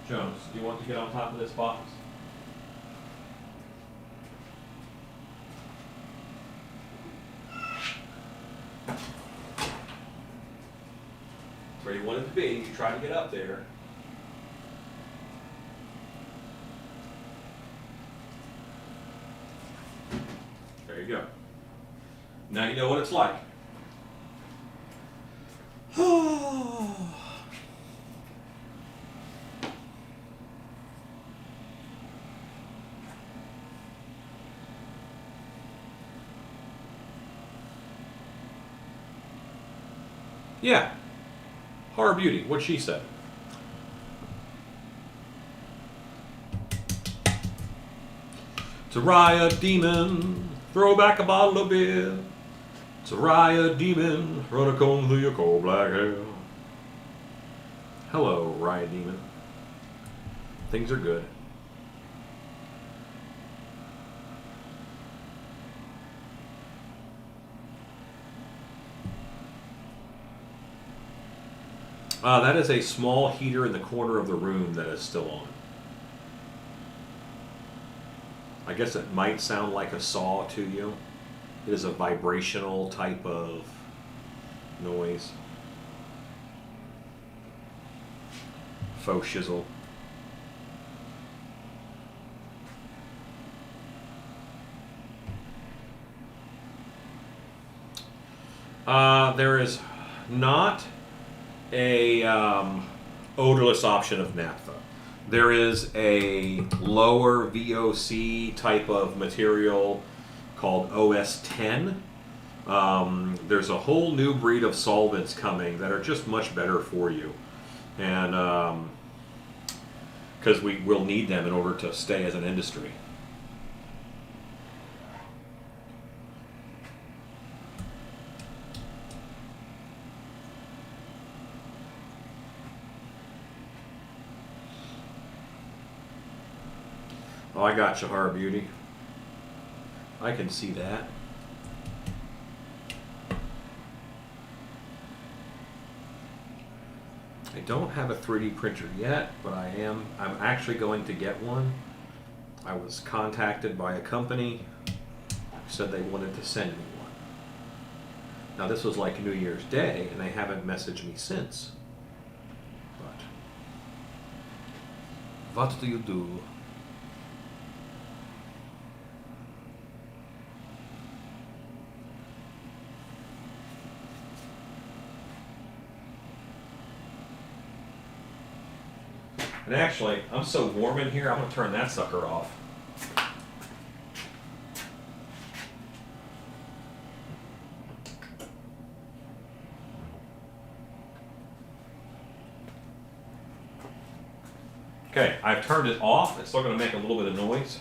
Jones, do you want to get on top of this box? That's where you want it to be. You try to get up there. There you go. Now you know what it's like. Yeah. Horror Beauty, what she said. It's a riot demon, throw back a bottle of beer. It's a riot demon, run a comb through your cold black hair. Hello, riot demon. Things are good. That is a small heater in the corner of the room that is still on. I guess it might sound like a saw to you. It is a vibrational type of noise. Faux shizzle. There is not a odorless option of naphtha. There is a lower VOC type of material called OS10. There's a whole new breed of solvents coming that are just much better for you. And because we will need them in order to stay as an industry. Oh, I got you, Horror Beauty. I can see that. I don't have a 3D printer yet, but I'm actually going to get one. I was contacted by a company who said they wanted to send me one. Now this was like New Year's Day, and they haven't messaged me since. But what do you do? And actually, I'm so warm in here, I'm going to turn that sucker off. Okay, I've turned it off. It's still going to make a little bit of noise.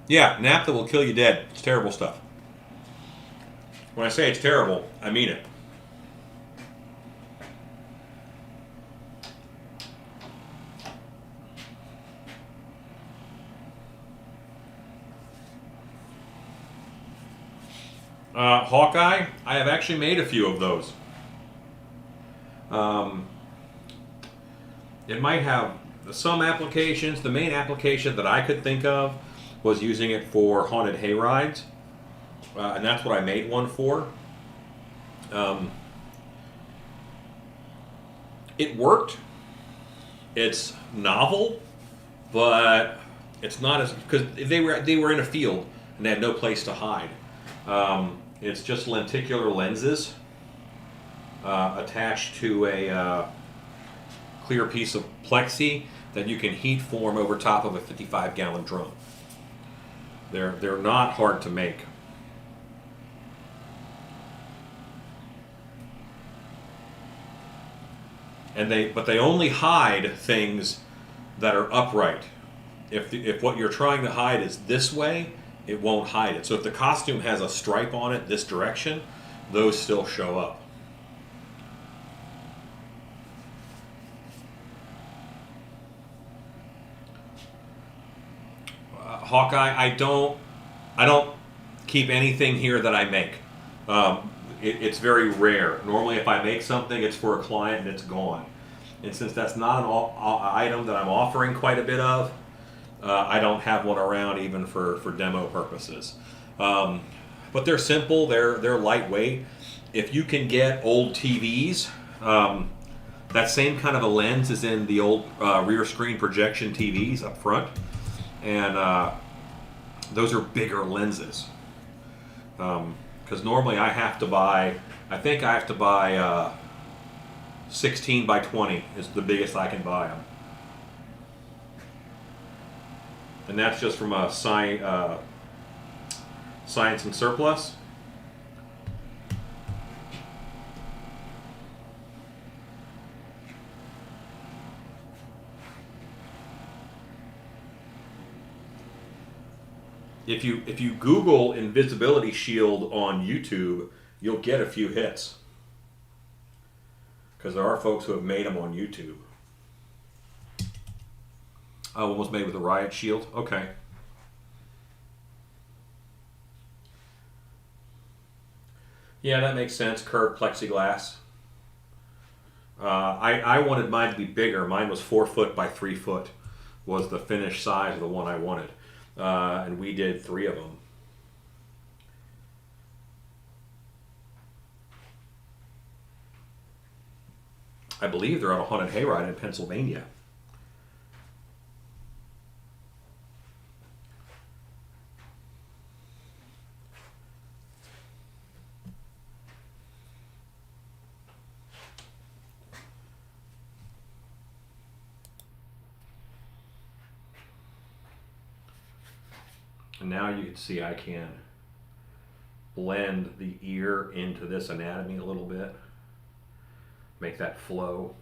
Yeah, naphtha will kill you dead. It's terrible stuff. When I say it's terrible, I mean it. Hawkeye, I have actually made a few of those. It might have some applications. The main application that I could think of was using it for haunted hay rides, and that's what I made one for. It worked. It's novel, but it's not as, because they were in a field and they had no place to hide. It's just lenticular lenses attached to a clear piece of plexi that you can heat form over top of a 55-gallon drum. They're not hard to make. But they only hide things that are upright. If what you're trying to hide is this way, it won't hide it. So if the costume has a stripe on it this direction, those still show up. Hawkeye, I don't keep anything here that I make. It's very rare. Normally, if I make something, it's for a client and it's gone. And since that's not an item that I'm offering quite a bit of, I don't have one around even for demo purposes. But they're simple. They're lightweight. If you can get old TVs, that same kind of a lens is in the old rear screen projection TVs up front. And those are bigger lenses. Because normally I have to buy, 16 by 20 is the biggest I can buy them. And that's just from a Science and Surplus. If you Google invisibility shield on YouTube, you'll get a few hits. Because there are folks who have made them on YouTube. Oh, one was made with a riot shield? Okay. Yeah, that makes sense. Curved plexiglass. I wanted mine to be bigger. Mine was 4 foot by 3 foot was the finished size of the one I wanted. And we did 3 of them. I believe they're on a haunted hayride in Pennsylvania. And now you can see I can blend the ear into this anatomy a little bit, make that flow.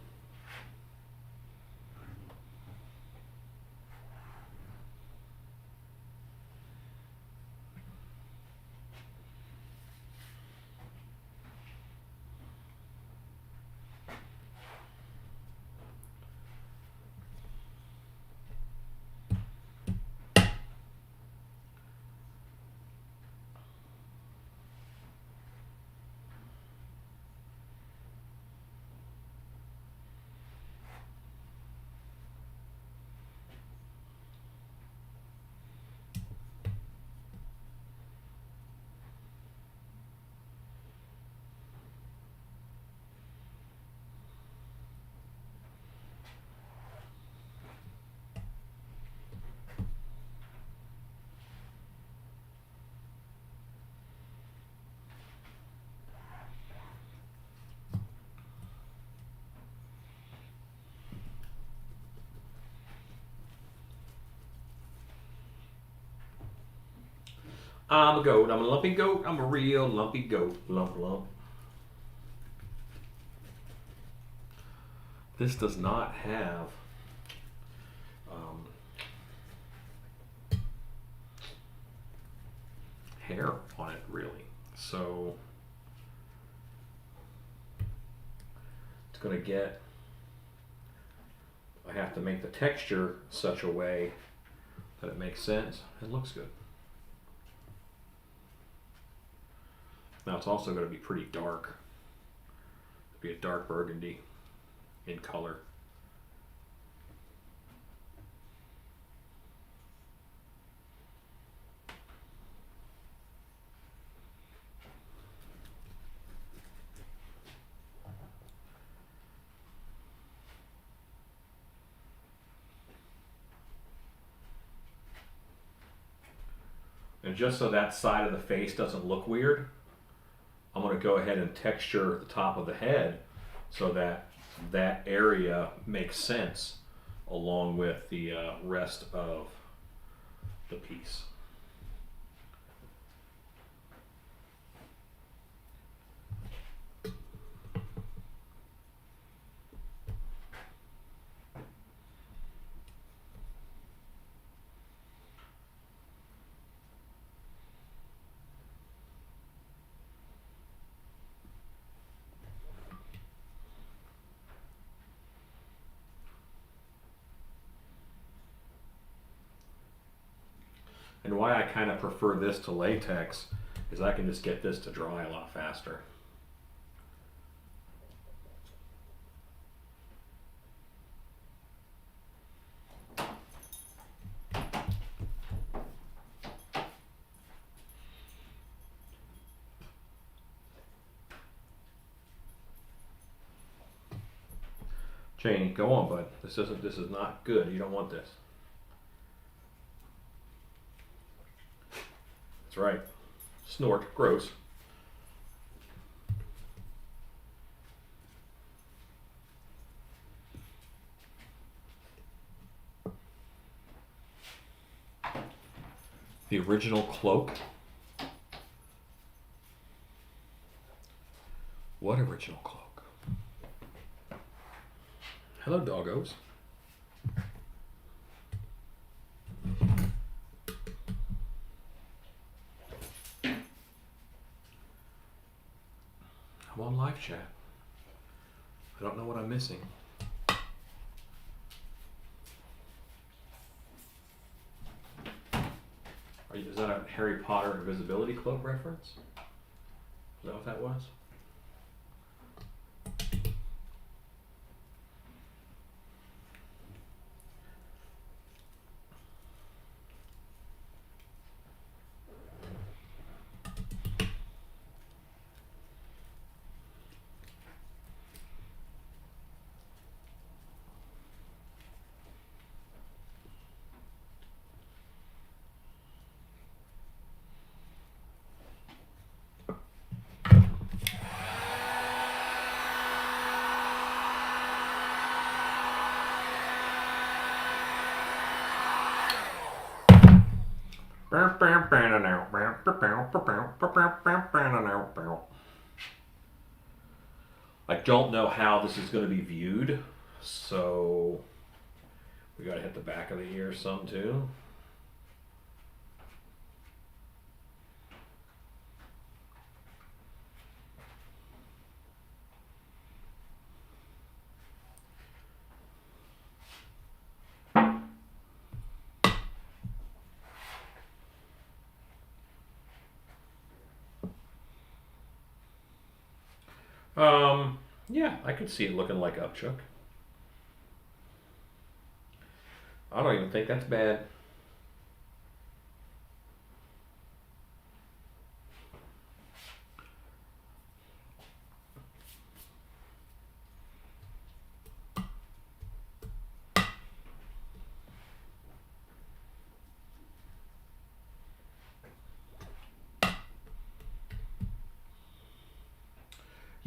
I'm a goat, I'm a lumpy goat, I'm a real lumpy goat, lump lump. This does not have hair on it really, so it's going to get, I have to make the texture such a way that it makes sense and looks good. Now it's also going to be pretty dark. It'll be a dark burgundy in color. And just so that side of the face doesn't look weird, I'm going to go ahead and texture the top of the head so that that area makes sense along with the rest of the piece. And why I kind of prefer this to latex is I can just get this to dry a lot faster. Janie, go on, bud. This is not good. You don't want this. That's right. Snort. Gross. The original cloak. What original cloak? Hello, doggos. I'm on live chat. I don't know what I'm missing. Is that a Harry Potter invisibility cloak reference? Is that what that was? I don't know how this is going to be viewed, so we got to hit the back of the ear some too. Yeah, I could see it looking like upchuck. I don't even think that's bad.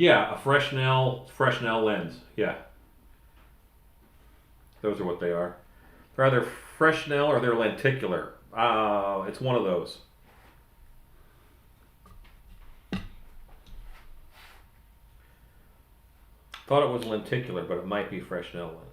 Yeah, a Fresnel lens. Yeah, those are what they are. They're either Fresnel or they're lenticular. It's one of those. Thought it was lenticular, but it might be Fresnel lens.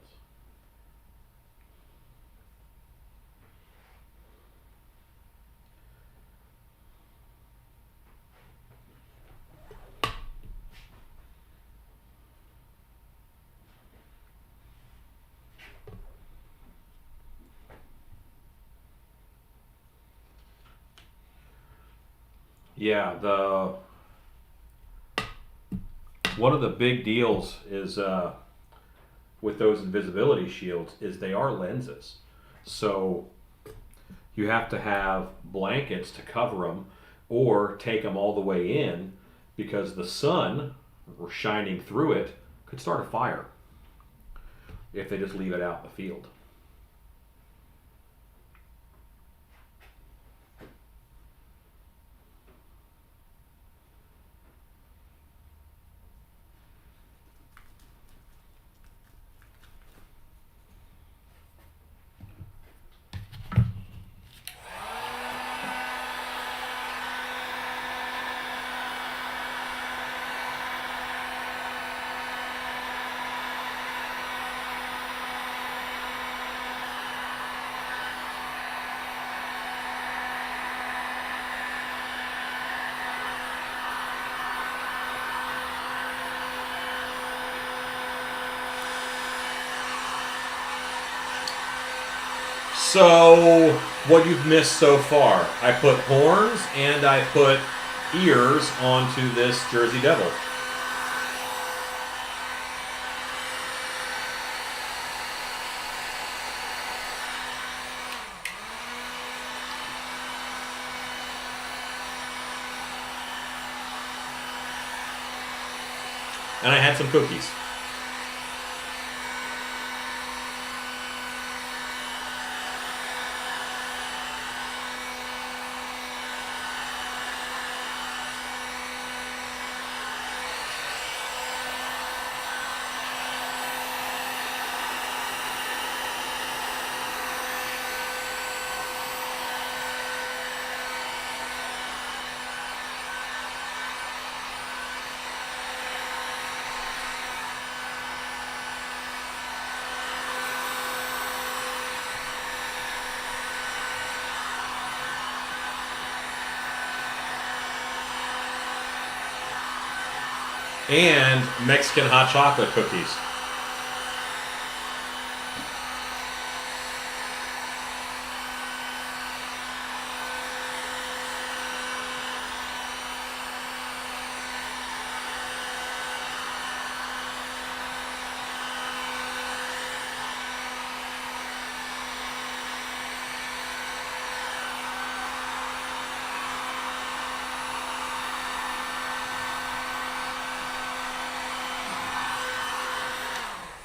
Yeah, the one of the big deals is with those invisibility shields is they are lenses. So you have to have blankets to cover them or take them all the way in because the sun shining through it could start a fire if they just leave it out in the field. So, what you've missed so far, I put horns and I put ears onto this Jersey Devil. And I had some cookies. And Mexican hot chocolate cookies.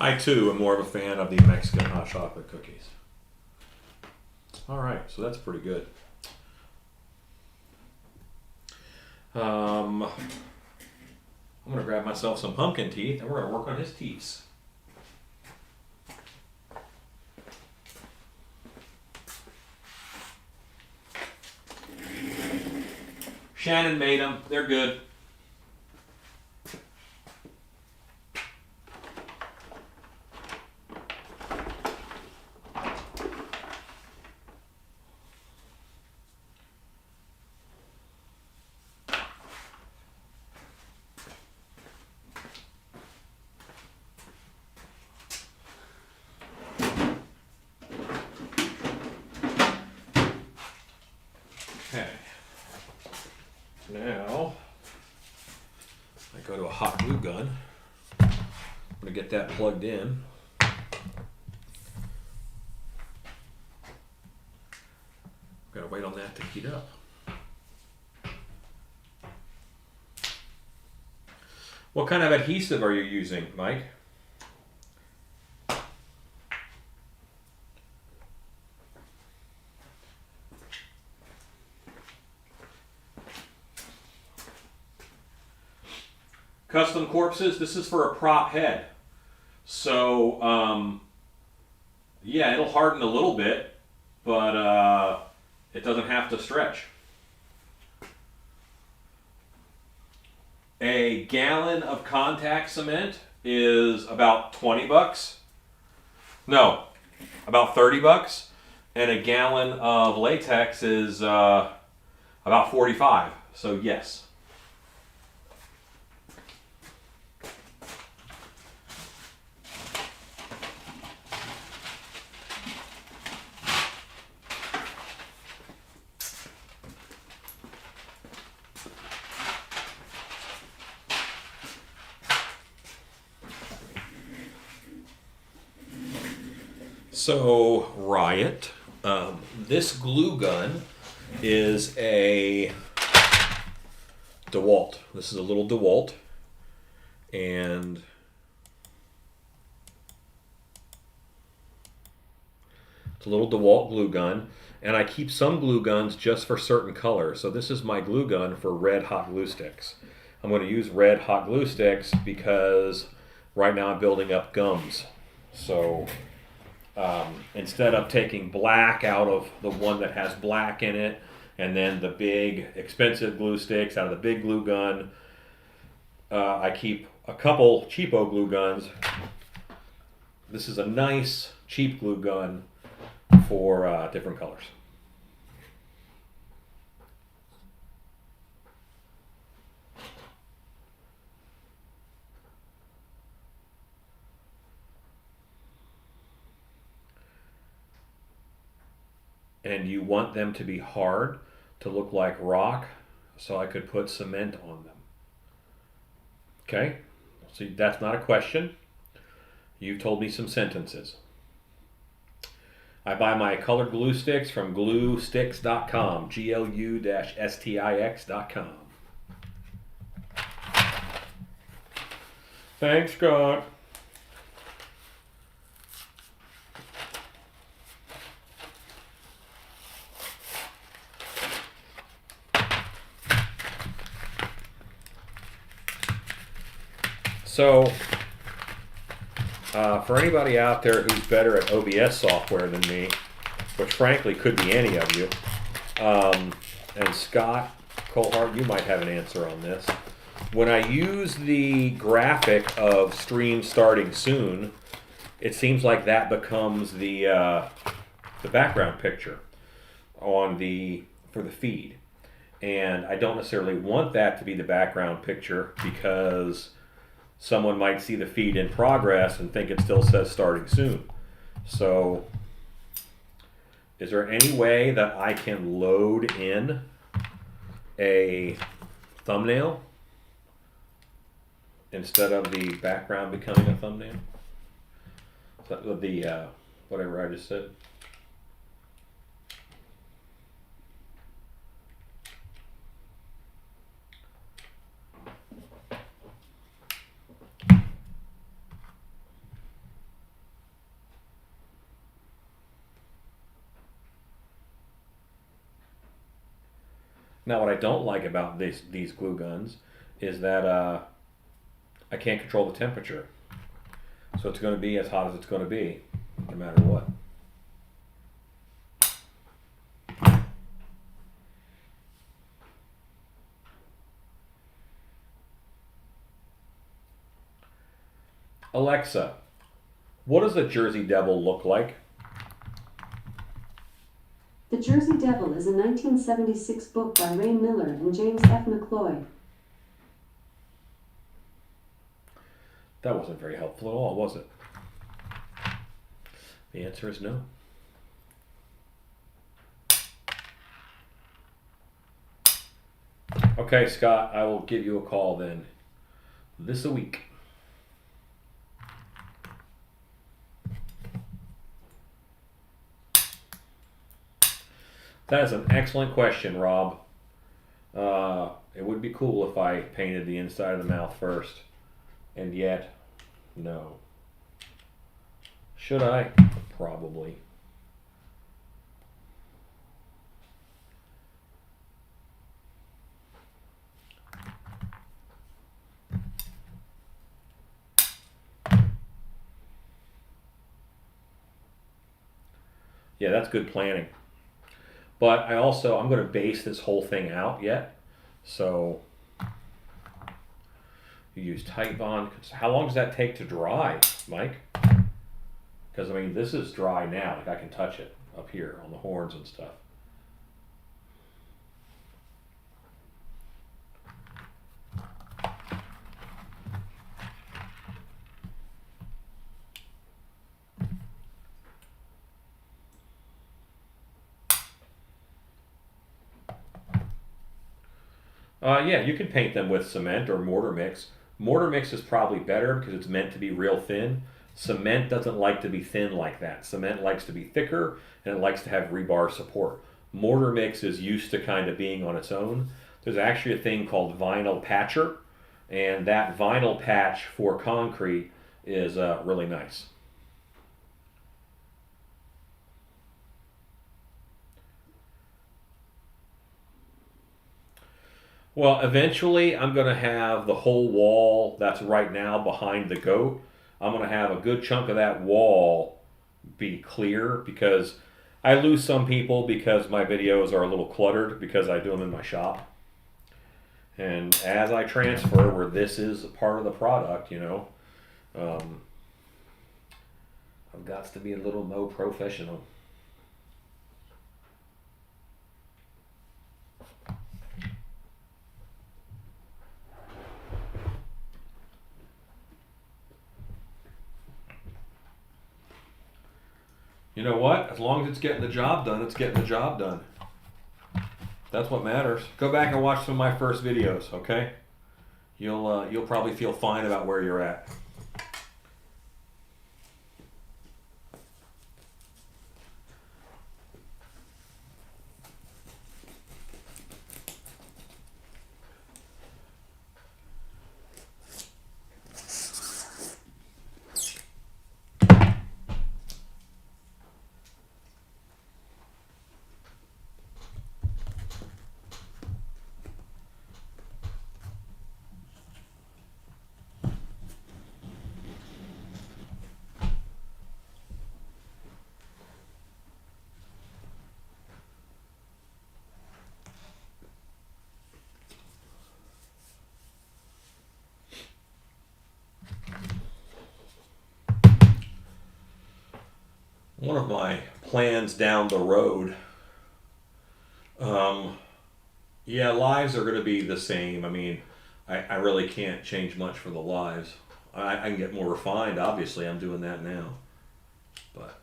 I too am more of a fan of the Mexican hot chocolate cookies. All right, so that's pretty good. I'm gonna grab myself some pumpkin teeth and we're gonna work on his teeth. Shannon made them. They're good. Okay. Now, I go to a hot glue gun. I'm going to get that plugged in. Got to wait on that to heat up. What kind of adhesive are you using, Mike? Custom corpses, this is for a prop head. So, yeah, it'll harden a little bit, but it doesn't have to stretch. A gallon of contact cement is about 20 bucks. No, about 30 bucks. And a gallon of latex is about 45. So yes. So, Riot, this glue gun is a DeWalt. This is a little DeWalt, and it's a little DeWalt glue gun, and I keep some glue guns just for certain colors. So this is my glue gun for red hot glue sticks. I'm going to use red hot glue sticks because right now I'm building up gums. So instead of taking black out of the one that has black in it, and then the big expensive glue sticks out of the big glue gun, I keep a couple cheapo glue guns. This is a nice cheap glue gun for different colors. And you want them to be hard to look like rock, so I could put cement on them. Okay? See, that's not a question. You've told me some sentences. I buy my colored glue sticks from gluesticks.com, GLU-STIX.com. Thanks, Scott. So, for anybody out there who's better at OBS software than me, which frankly could be any of you, and Scott Colehart, you might have an answer on this. When I use the graphic of stream starting soon, it seems like that becomes the background picture for the feed, and I don't necessarily want that to be the background picture because someone might see the feed in progress and think it still says starting soon. So, is there any way that I can load in a thumbnail instead of the background becoming a thumbnail? The whatever I just said. Now, what I don't like about these glue guns is that I can't control the temperature. So it's going to be as hot as it's going to be, no matter what. Alexa, what does a Jersey Devil look like? The Jersey Devil is a 1976 book by Ray Miller and James F. McCloy. That wasn't very helpful at all, was it? The answer is no. Okay, Scott, I will give you a call then this a week. That is an excellent question, Rob. It would be cool if I painted the inside of the mouth first. And yet, no. Should I? Probably. Yeah, that's good planning. But I'm going to base this whole thing out yet. So you use Titebond. How long does that take to dry, Mike? Because, I mean, this is dry now. Like, I can touch it up here on the horns and stuff. Yeah, you can paint them with cement or mortar mix. Mortar mix is probably better because it's meant to be real thin. Cement doesn't like to be thin like that. Cement likes to be thicker and it likes to have rebar support. Mortar mix is used to kind of being on its own. There's actually a thing called vinyl patcher, and that vinyl patch for concrete is really nice. Well, eventually I'm going to have the whole wall that's right now behind the goat. I'm going to have a good chunk of that wall be clear because I lose some people because my videos are a little cluttered because I do them in my shop. And as I transfer where this is a part of the product, I've got to be a little more professional. You know what? As long as it's getting the job done, it's getting the job done. That's what matters. Go back and watch some of my first videos, okay? You'll probably feel fine about where you're at. One of my plans down the road, yeah, lives are going to be the same. I mean, I really can't change much for the lives. I can get more refined, obviously. I'm doing that now. But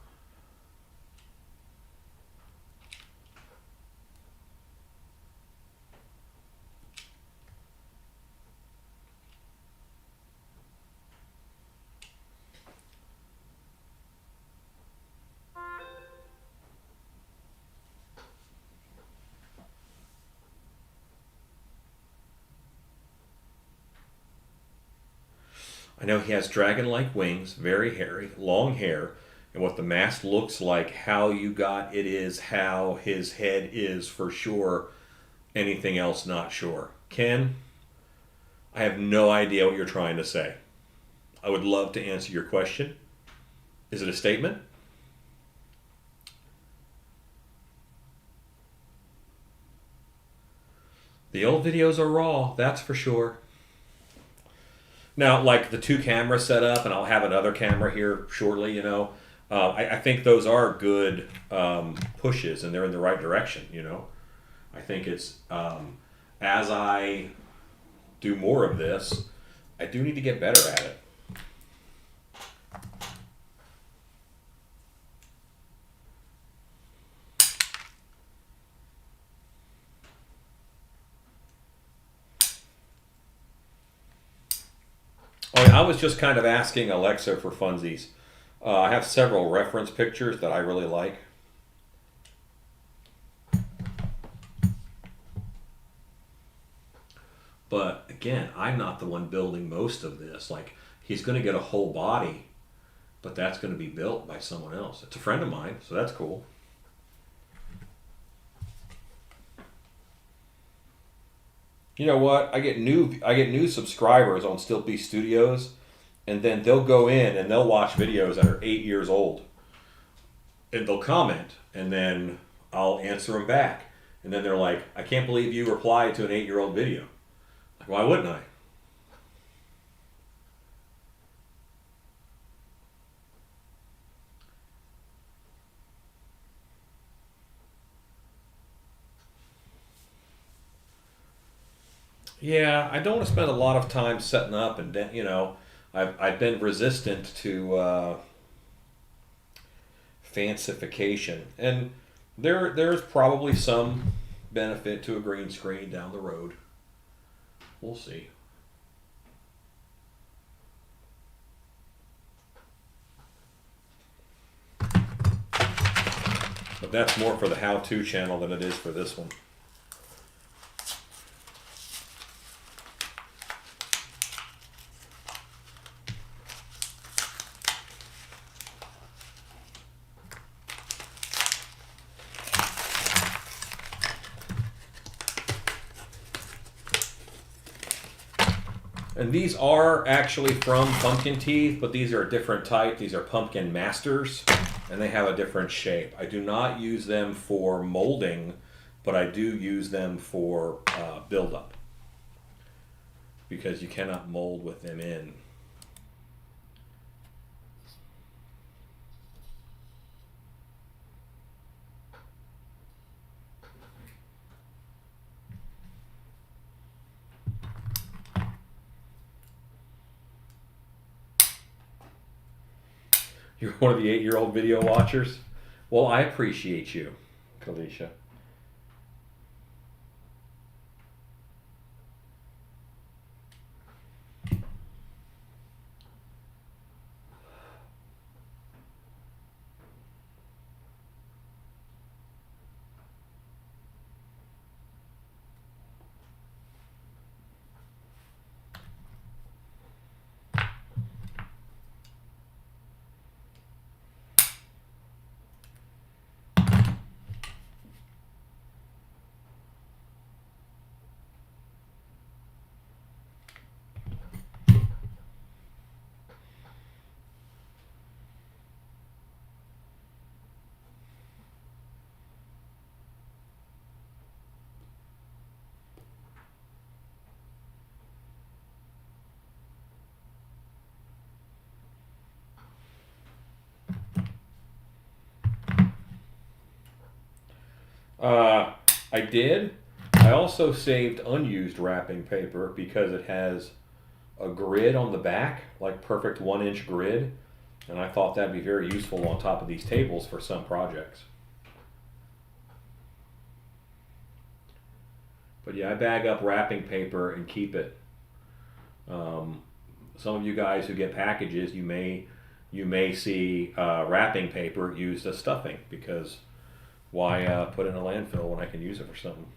I know he has dragon-like wings, very hairy, long hair, and what the mask looks like, how you got it is how his head is for sure. Anything else, not sure. Ken, I have no idea what you're trying to say. I would love to answer your question. Is it a statement? The old videos are raw, that's for sure. Now, like the 2 cameras set up, and I'll have another camera here shortly. You know, I think those are good pushes, and they're in the right direction. You know, I think it's as I do more of this, I do need to get better at it. Oh, yeah, I was just kind of asking Alexa for funsies. I have several reference pictures that I really like. But again, I'm not the one building most of this. Like, he's going to get a whole body, but that's going to be built by someone else. It's a friend of mine, so that's cool. You know what? I get new subscribers on Stiltby Studios, and then they'll go in and they'll watch videos that are 8 years old, and they'll comment, and then I'll answer them back, and then they're like, "I can't believe you replied to an 8-year-old video." Like, why wouldn't I? Yeah, I don't want to spend a lot of time setting up, and you know, I've been resistant to fancification, and there's probably some benefit to a green screen down the road. We'll see. But that's more for the how-to channel than it is for this one. And these are actually from Pumpkin Teeth, but these are a different type. These are Pumpkin Masters, and they have a different shape. I do not use them for molding, but I do use them for buildup, because you cannot mold with them in. You're one of the 8-year-old video watchers? Well, I appreciate you, Kalisha. I did. I also saved unused wrapping paper because it has a grid on the back, like perfect 1-inch grid, and I thought that'd be very useful on top of these tables for some projects. But yeah, I bag up wrapping paper and keep it. Some of you guys who get packages, you may see wrapping paper used as stuffing, because why put it in a landfill when I can use it for something?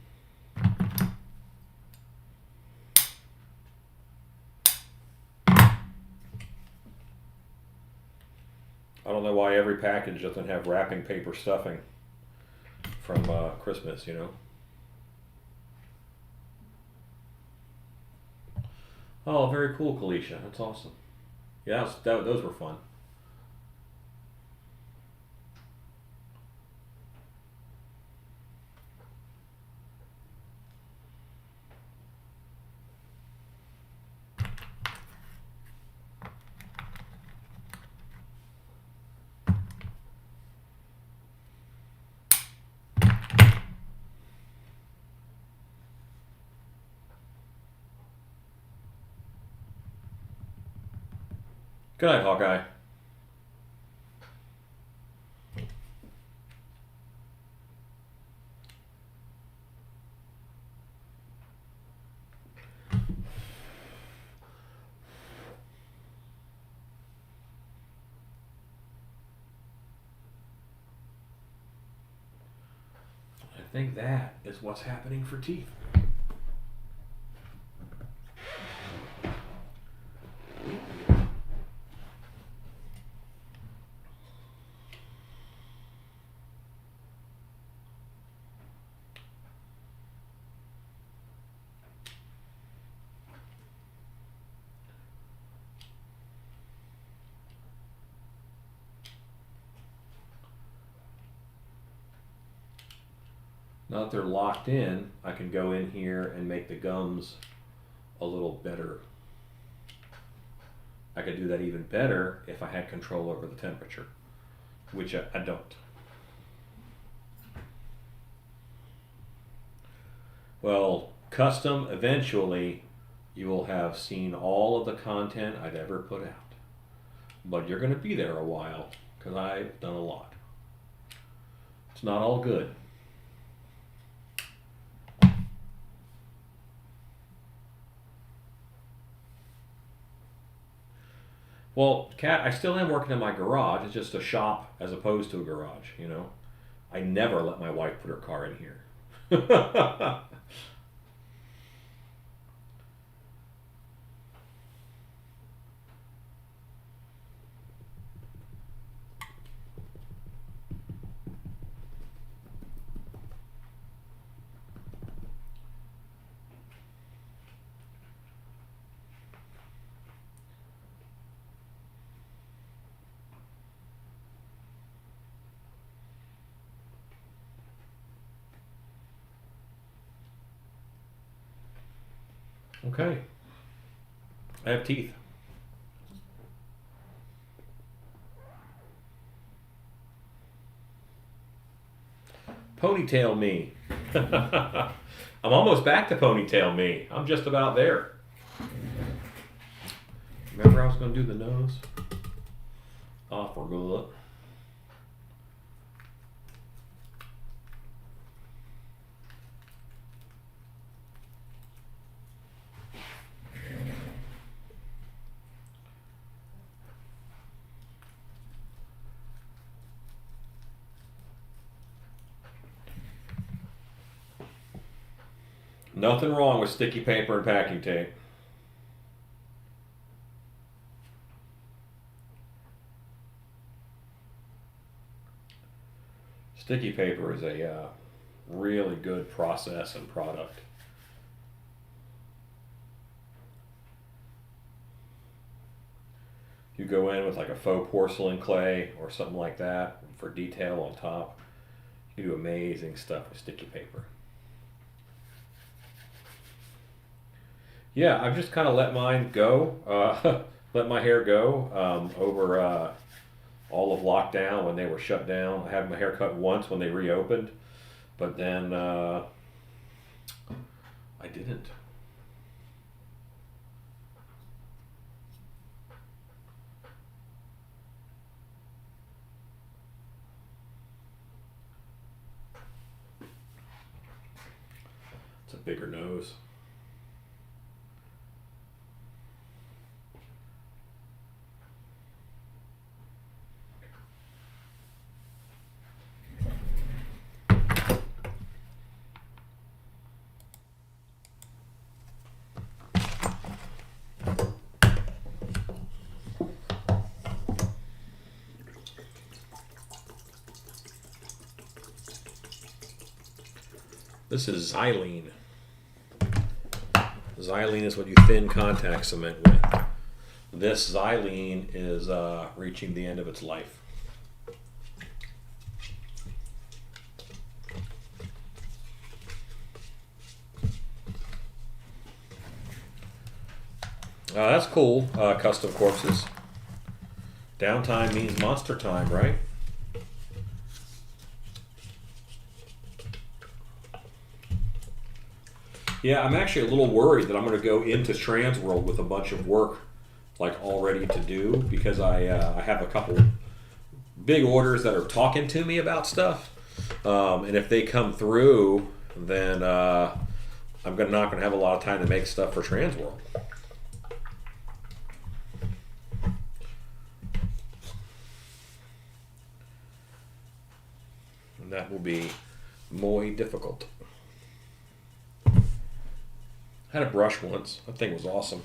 I don't know why every package doesn't have wrapping paper stuffing from Christmas, you know? Oh, very cool, Kalisha. That's awesome. Yeah, those were fun. Good night, Hawkeye. I think that is what's happening for teeth. Now that they're locked in, I can go in here and make the gums a little better. I could do that even better if I had control over the temperature, which I don't. Well, custom, eventually you will have seen all of the content I've ever put out. But you're going to be there a while because I've done a lot. It's not all good. Well, Kat, I still am working in my garage. It's just a shop as opposed to a garage, you know. I never let my wife put her car in here. Okay. I have teeth. Ponytail me. I'm almost back to ponytail me. I'm just about there. Remember I was going to do the nose? I forgot. Nothing wrong with sticky paper and packing tape. Sticky paper is a really good process and product. You go in with like a faux porcelain clay or something like that for detail on top. You do amazing stuff with sticky paper. Yeah, I've just kind of let mine go, let my hair go over all of lockdown when they were shut down. I had my hair cut once when they reopened, but then I didn't. It's a bigger nose. This is xylene. Xylene is what you thin contact cement with. This xylene is reaching the end of its life. That's cool, custom corpses. Downtime means monster time, right? Yeah, I'm actually a little worried that I'm going to go into Trans World with a bunch of work like all ready to do, because I have a couple big orders that are talking to me about stuff, and if they come through, then I'm not gonna have a lot of time to make stuff for Transworld. And that will be muy difficult. I had a brush once. That thing was awesome.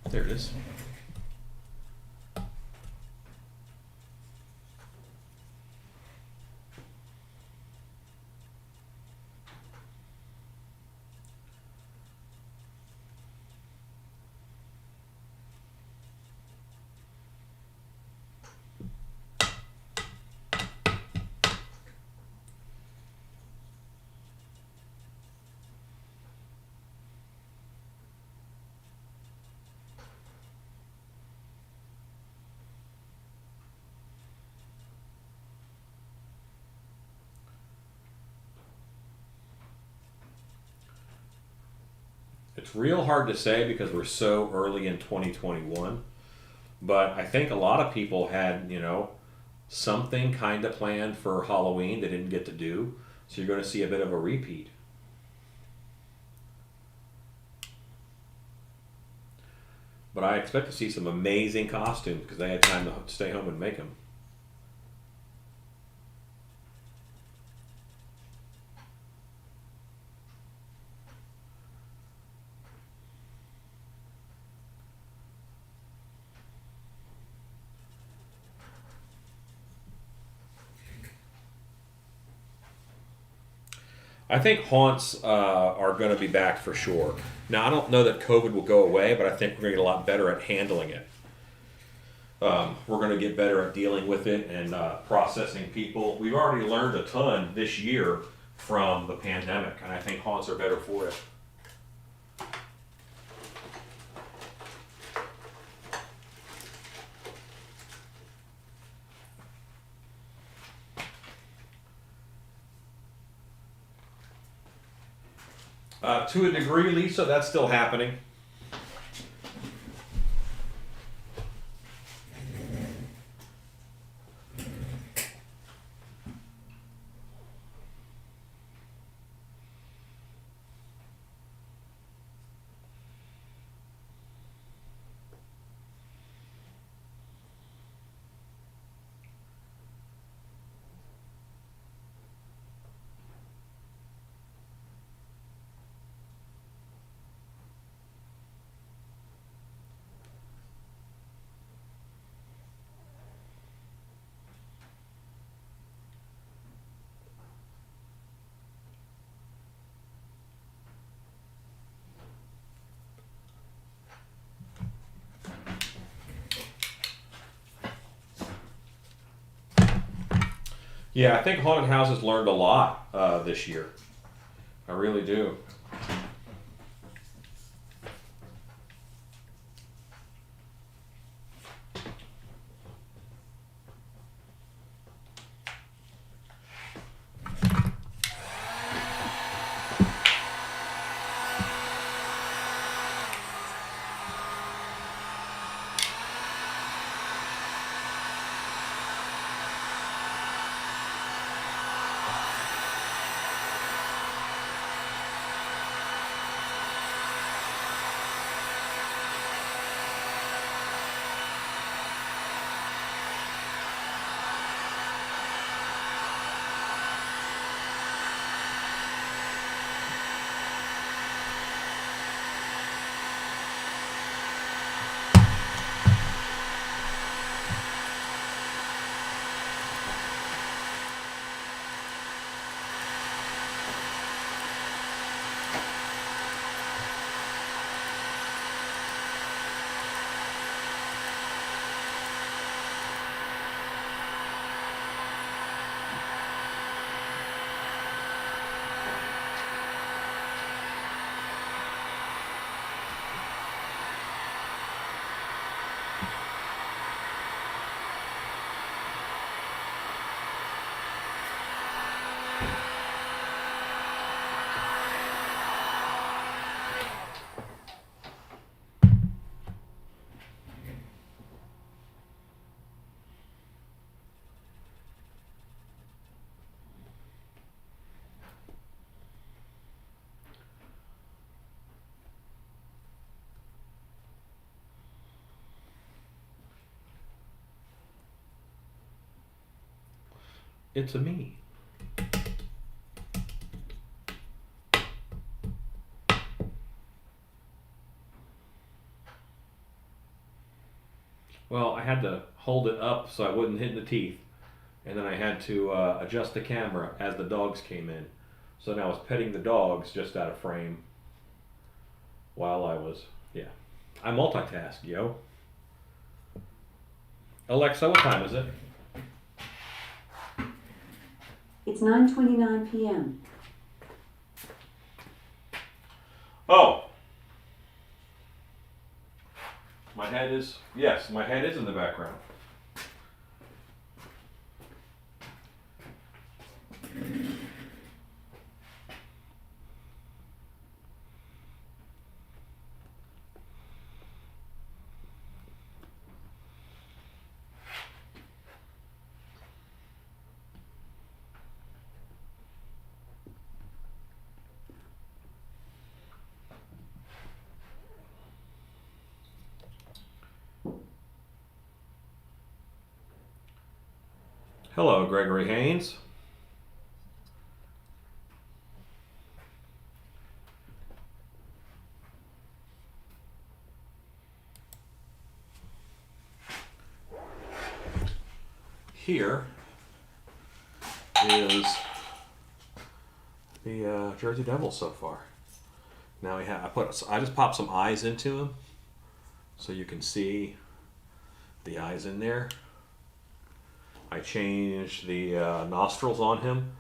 There it is. It's real hard to say because we're so early in 2021, but I think a lot of people had, something kind of planned for Halloween they didn't get to do, so you're going to see a bit of a repeat. But I expect to see some amazing costumes because they had time to stay home and make them. I think haunts are going to be back for sure. Now, I don't know that COVID will go away, but I think we're going to get a lot better at handling it. We're going to get better at dealing with it and processing people. We've already learned a ton this year from the pandemic, and I think haunts are better for it. To a degree, Lisa, that's still happening. Yeah, I think haunted houses learned a lot this year. I really do. It's a me. Well, I had to hold it up so I wouldn't hit the teeth. And then I had to adjust the camera as the dogs came in. So now I was petting the dogs just out of frame while I was, yeah. I multitask, yo. Alexa, what time is it? It's 9:29 p.m. Oh. My head is in the background. Hello, Gregory Haynes. Here is the Jersey Devil so far. Now I just popped some eyes into him so you can see the eyes in there. I changed the nostrils on him,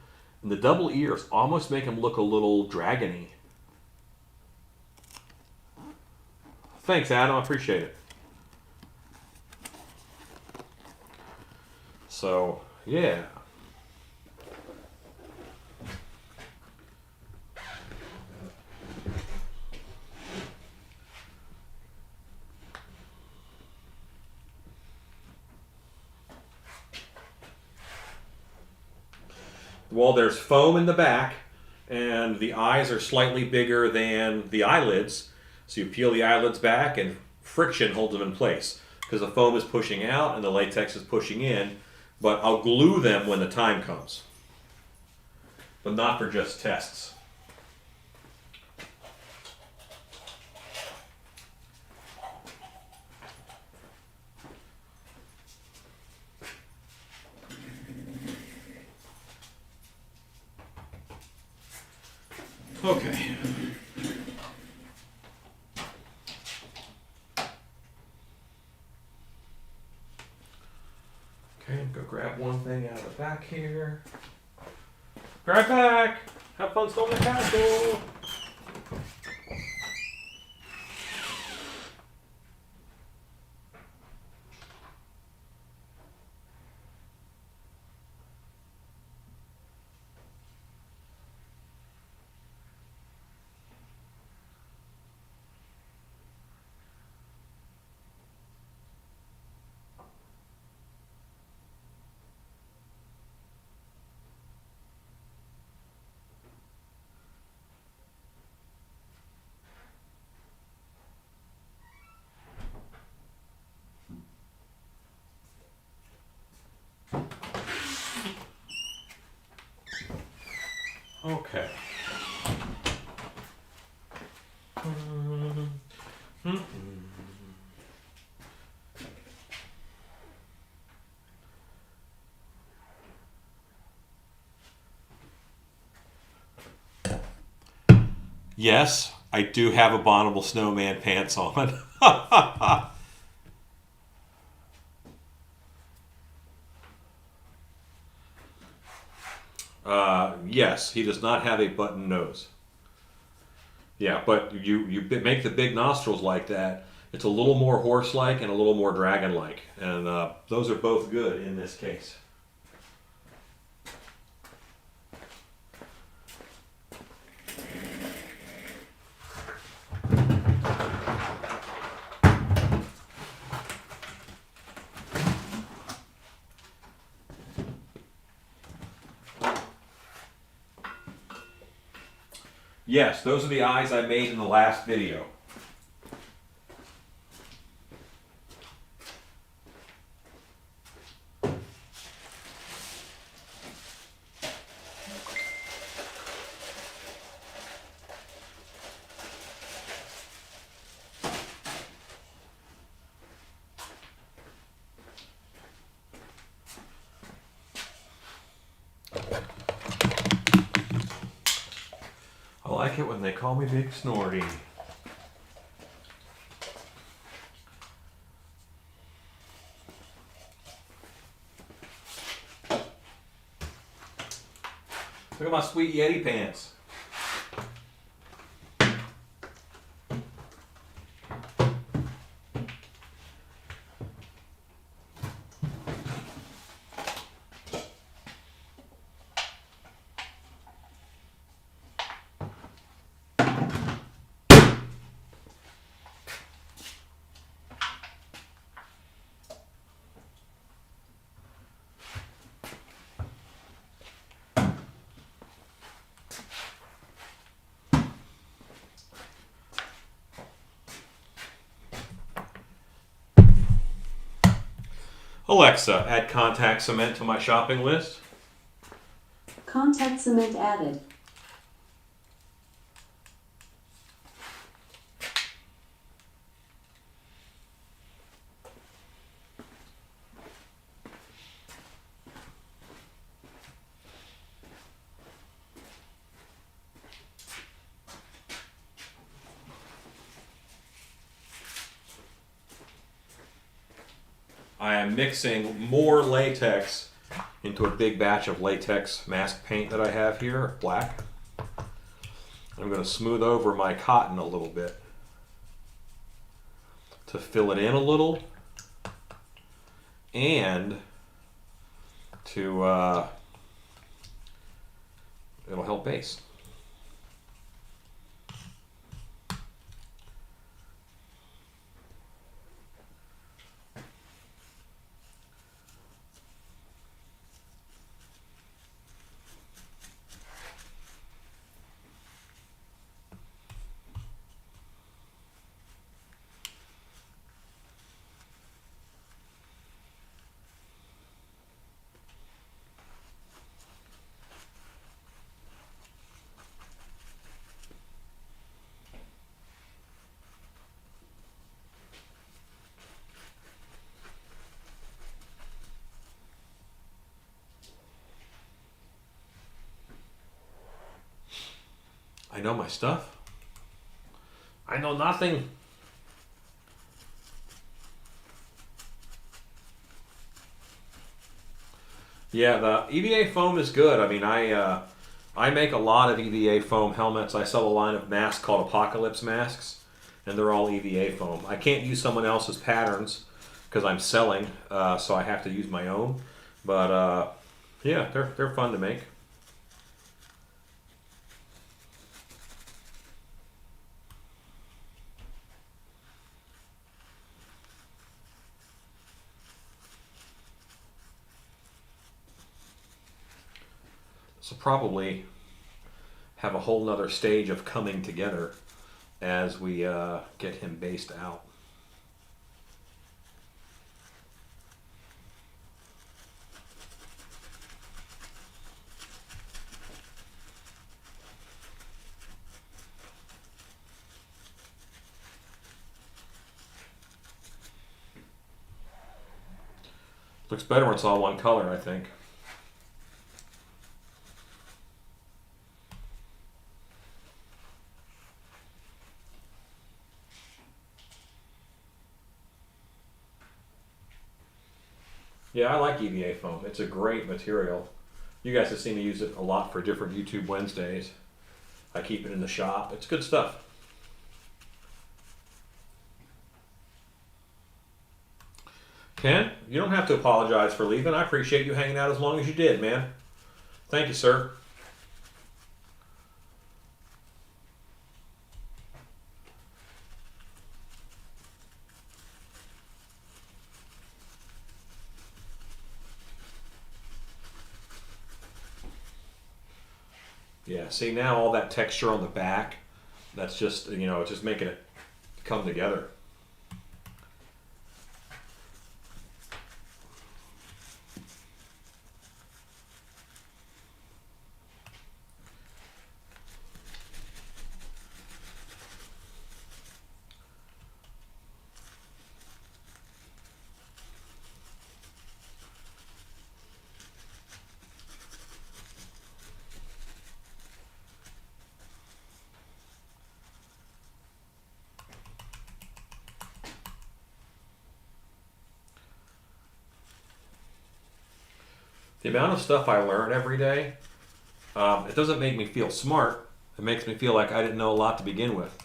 and the double ears almost make him look a little dragony. Thanks, Adam. I appreciate it. So, yeah. Well, there's foam in the back, and the eyes are slightly bigger than the eyelids. So you peel the eyelids back, and friction holds them in place because the foam is pushing out and the latex is pushing in. But I'll glue them when the time comes, but not for just tests. Okay. Okay, go grab one thing out of the back here. Grab back! Have fun storming the castle! Okay. Yes, I do have abominable snowman pants on. Yes, he does not have a button nose. Yeah, but you make the big nostrils like that. It's a little more horse-like and a little more dragon-like, and those are both good in this case. Yes, those are the eyes I made in the last video. like it when they call me Big Snorty. Look at my sweet Yeti pants. Alexa, add contact cement to my shopping list. Contact cement added. I am mixing more latex into a big batch of latex mask paint that I have here, black. I'm going to smooth over my cotton a little bit to fill it in a little and to it'll help base. I know my stuff. I know nothing. Yeah, the EVA foam is good. I mean, I make a lot of EVA foam helmets. I sell a line of masks called Apocalypse masks, and they're all EVA foam. I can't use someone else's patterns because I'm selling, so I have to use my own. But yeah, they're fun to make. So probably have a whole nother stage of coming together as we get him based out. Looks better when it's all one color, I think. Yeah, I like EVA foam. It's a great material. You guys have seen me use it a lot for different YouTube Wednesdays. I keep it in the shop. It's good stuff. Ken, you don't have to apologize for leaving. I appreciate you hanging out as long as you did, man. Thank you, sir. Yeah, see now all that texture on the back, that's just, it's just making it come together. the amount of stuff I learn every day, it doesn't make me feel smart. It makes me feel like I didn't know a lot to begin with.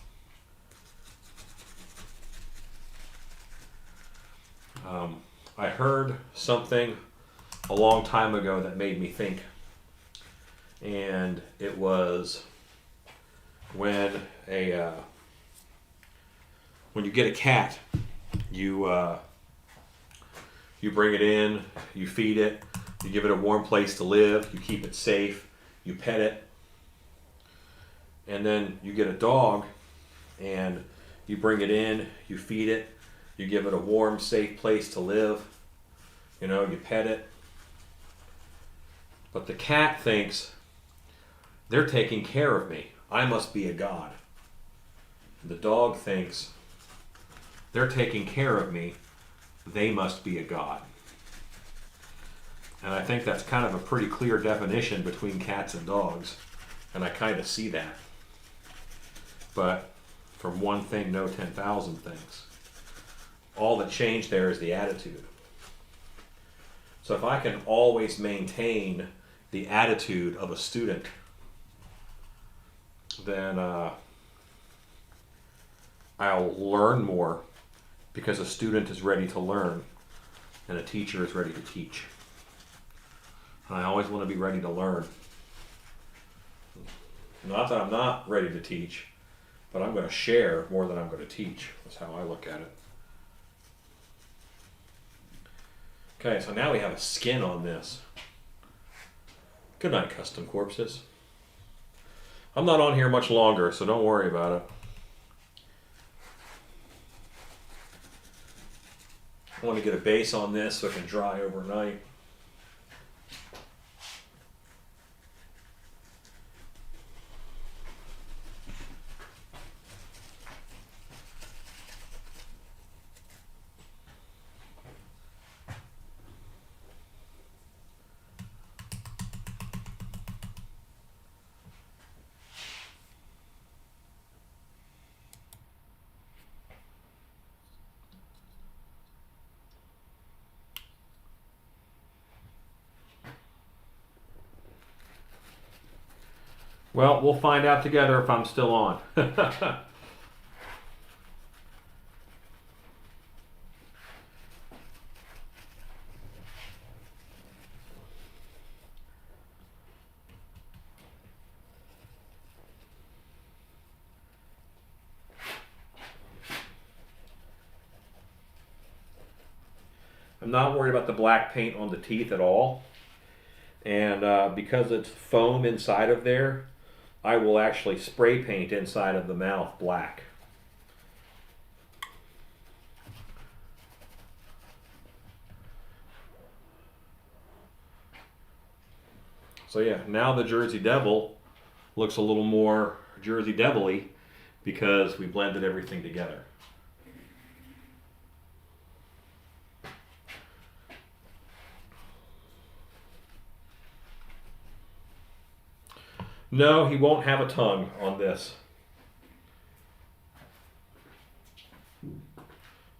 I heard something a long time ago that made me think. And it was when you get a cat, you bring it in, you feed it, you give it a warm place to live, you keep it safe, you pet it, and then you get a dog and you bring it in, you feed it, you give it a warm, safe place to live, you pet it. But the cat thinks, they're taking care of me, I must be a god. The dog thinks, they're taking care of me, they must be a god. And I think that's kind of a pretty clear definition between cats and dogs, and I kind of see that. But from one thing, no 10,000 things. All that changed there is the attitude. So if I can always maintain the attitude of a student, then I'll learn more, because a student is ready to learn and a teacher is ready to teach. And I always want to be ready to learn. Not that I'm not ready to teach, but I'm going to share more than I'm going to teach. That's how I look at it. Okay, so now we have a skin on this. Good night, custom corpses. I'm not on here much longer, so don't worry about it. I want to get a base on this so it can dry overnight. Well, we'll find out together if I'm still on. I'm not worried about the black paint on the teeth at all. And because it's foam inside of there, I will actually spray paint inside of the mouth black. So yeah, now the Jersey Devil looks a little more Jersey Devil-y because we blended everything together. No, he won't have a tongue on this.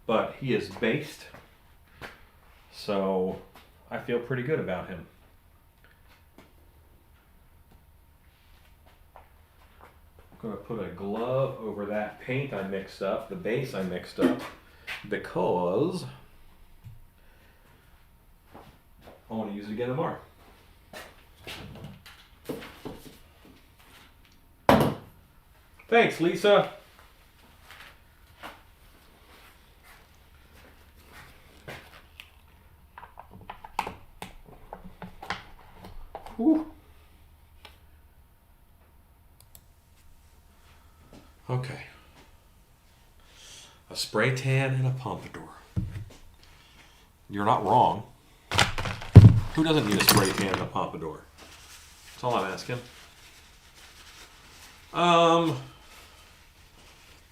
But he is based, so I feel pretty good about him. I'm going to put a glove over that paint I mixed up, the base I mixed up, because I want to use it again tomorrow. Thanks, Lisa. Whew. Okay. A spray tan and a pompadour. You're not wrong. Who doesn't need a spray tan and a pompadour? That's all I'm asking.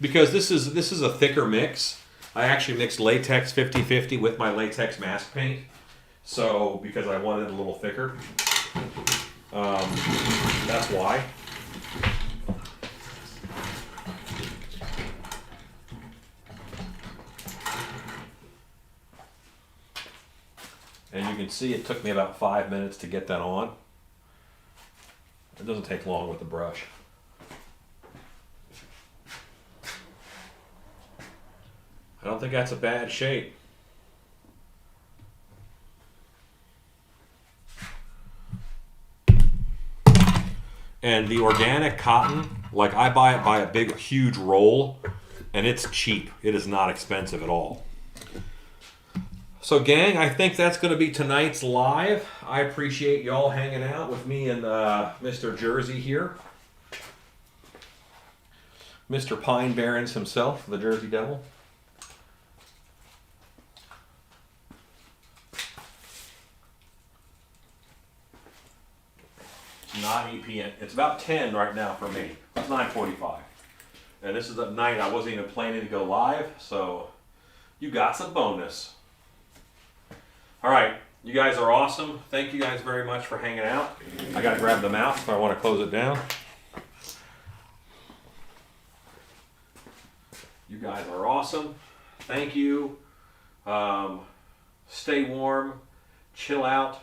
Because this is a thicker mix. I actually mixed latex 50-50 with my latex mask paint. So, because I wanted it a little thicker. That's why. And you can see, it took me about 5 minutes to get that on. It doesn't take long with the brush. I don't think that's a bad shape. And the organic cotton, like I buy it by a big, huge roll, and it's cheap. It is not expensive at all. So gang, I think that's going to be tonight's live. I appreciate y'all hanging out with me and Mr. Jersey here. Mr. Pine Barrens himself, the Jersey Devil. It's 9 p.m. It's about 10 right now for me. It's 9:45. And this is the night I wasn't even planning to go live, so you got some bonus. All right, you guys are awesome. Thank you guys very much for hanging out. I gotta grab the mouse if I want to close it down. You guys are awesome. Thank you. Stay warm, chill out.